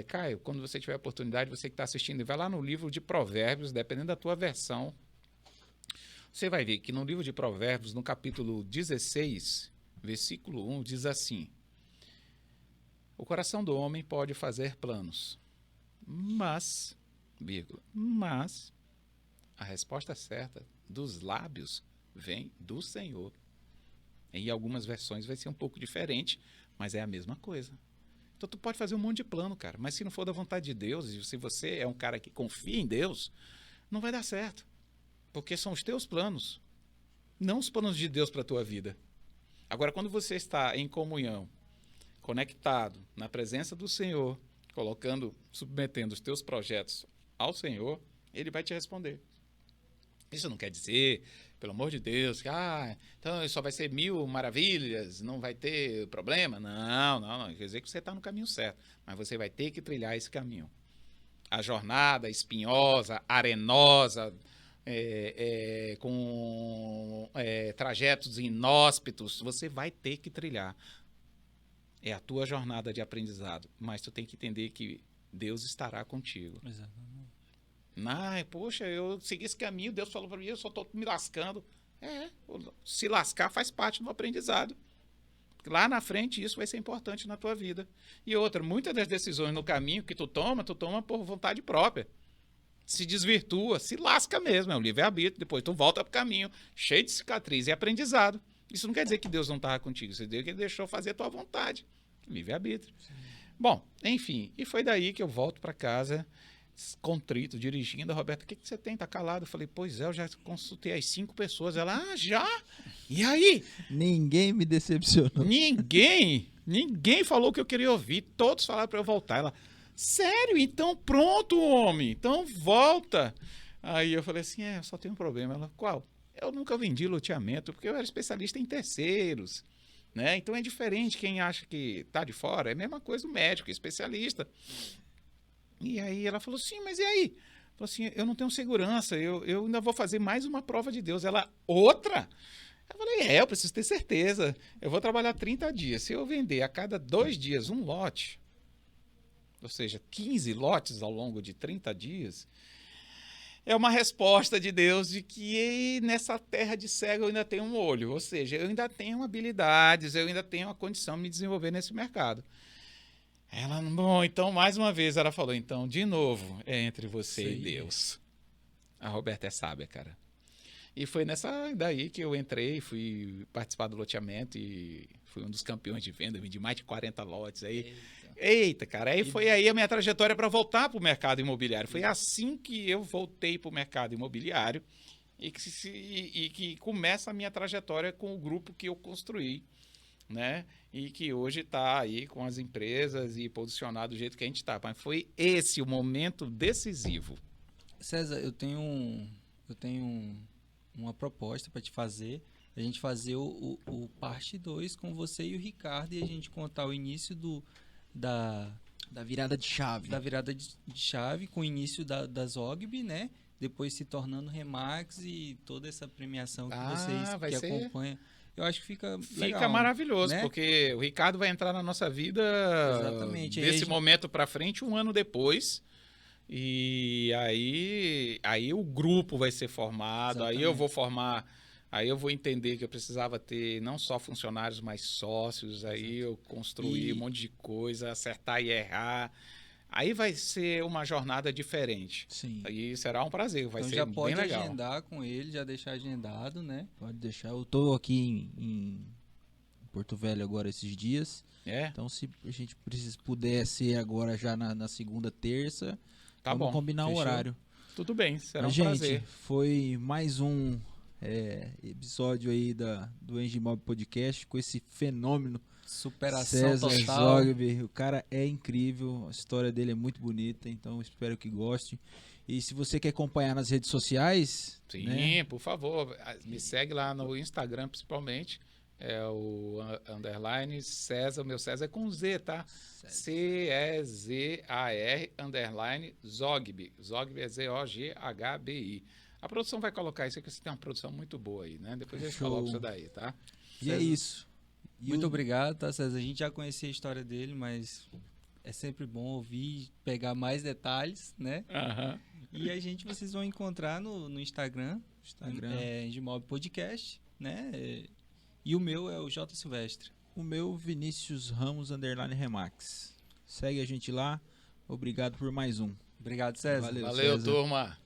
Caio, quando você tiver a oportunidade, você que está assistindo, vai lá no livro de Provérbios, dependendo da tua versão, você vai ver que no livro de Provérbios, no capítulo 16, versículo 1, diz assim: o coração do homem pode fazer planos, mas a resposta certa dos lábios vem do Senhor. Em algumas versões vai ser um pouco diferente, mas é a mesma coisa. Então tu pode fazer um monte de plano, cara, mas se não for da vontade de Deus, e se você é um cara que confia em Deus, não vai dar certo. Porque são os teus planos, não os planos de Deus para a tua vida. Agora, quando você está em comunhão, conectado na presença do Senhor, submetendo os teus projetos ao Senhor, Ele vai te responder. Isso não quer dizer, pelo amor de Deus, que então só vai ser 1000 maravilhas, não vai ter problema. Não. Quer dizer que você está no caminho certo, mas você vai ter que trilhar esse caminho. A jornada espinhosa, arenosa, com trajetos inóspitos, você vai ter que trilhar. É a tua jornada de aprendizado, mas tu tem que entender que Deus estará contigo. Exatamente. Poxa, eu segui esse caminho, Deus falou para mim, eu só estou me lascando. Se lascar faz parte do aprendizado. Lá na frente isso vai ser importante na tua vida. E outra, muitas das decisões no caminho que tu toma por vontade própria. Se desvirtua, se lasca mesmo, é um livre-arbítrio. Depois tu volta para o caminho, cheio de cicatriz e aprendizado. Isso não quer dizer que Deus não estava contigo, isso quer dizer que Ele deixou fazer a tua vontade. Livre-arbítrio. Bom, enfim, e foi daí que eu volto para casa, contrito, dirigindo. A Roberta, o que você tem? Tá calado? Eu falei, pois eu já consultei as 5 pessoas. Ela, já? E aí? Ninguém me decepcionou. Ninguém falou o que eu queria ouvir. Todos falaram para eu voltar. Ela, sério? Então pronto, homem. Então volta. Aí eu falei assim, só tem um problema. Ela, qual? Eu nunca vendi loteamento, porque eu era especialista em terceiros. Né? Então é diferente quem acha que tá de fora. É a mesma coisa do médico, especialista. E aí ela falou, sim, mas e aí? Falou assim, eu não tenho segurança, eu ainda vou fazer mais uma prova de Deus. Ela, outra? Eu falei, eu preciso ter certeza. Eu vou trabalhar 30 dias. Se eu vender a cada 2 dias um lote, ou seja, 15 lotes ao longo de 30 dias, é uma resposta de Deus de que nessa terra de cego eu ainda tenho um olho. Ou seja, eu ainda tenho habilidades, eu ainda tenho a condição de me desenvolver nesse mercado. Ela, bom, então mais uma vez ela falou, então de novo é entre você e Deus. A Roberta é sábia, cara. E foi nessa daí que eu entrei, fui participar do loteamento e fui um dos campeões de venda, vendi mais de 40 lotes aí. Eita, cara, aí foi aí a minha trajetória para voltar para o mercado imobiliário. Foi assim que eu voltei para o mercado imobiliário e que começa a minha trajetória com o grupo que eu construí, né? E que hoje está aí com as empresas e posicionado do jeito que a gente está. Mas foi esse o momento decisivo. César, eu tenho uma proposta para te fazer. A gente fazer o parte 2 com você e o Ricardo e a gente contar o início da virada de chave. Da virada de chave com o início das OGB, né? Depois se tornando Remax e toda essa premiação que vocês que acompanham. Eu acho que fica legal. Fica maravilhoso, né? Porque o Ricardo vai entrar na nossa vida desse momento para frente 1 ano depois. E aí o grupo vai ser formado, Exatamente. Aí eu vou formar, aí eu vou entender que eu precisava ter não só funcionários, mas sócios, aí eu construir um monte de coisa, acertar e errar. Aí vai ser uma jornada diferente. Sim. Aí será um prazer, vai então ser já bem pode legal. agendar com ele, já deixar agendado, né? Pode deixar. Eu tô aqui em Porto Velho agora esses dias. Então se a gente puder ser agora já na segunda, terça, vamos combinar Fechou. O horário. Tudo bem, será Mas, um prazer. Gente, foi mais um episódio aí do Engimob Podcast com esse fenômeno. Superação César total. Zogby, o cara é incrível, a história dele é muito bonita, então espero que goste. E se você quer acompanhar nas redes sociais... Sim, né? Por favor, me segue lá no Instagram principalmente, é o _ César, o meu César é com Z, tá? CEZAR _ Zogby, Zogby é ZOGHBI. A produção vai colocar isso aqui, você tem uma produção muito boa aí, né? Depois eu coloco isso daí, tá? E é isso. Muito obrigado, tá, César? A gente já conhecia a história dele, mas é sempre bom ouvir, pegar mais detalhes, né? Aham. E vocês vão encontrar no Instagram, Engimob Podcast, né? E o meu é o J Silvestre. O meu, Vinícius Ramos _Remax. Segue a gente lá. Obrigado por mais um. Obrigado, César. Valeu, Valeu, César. turma.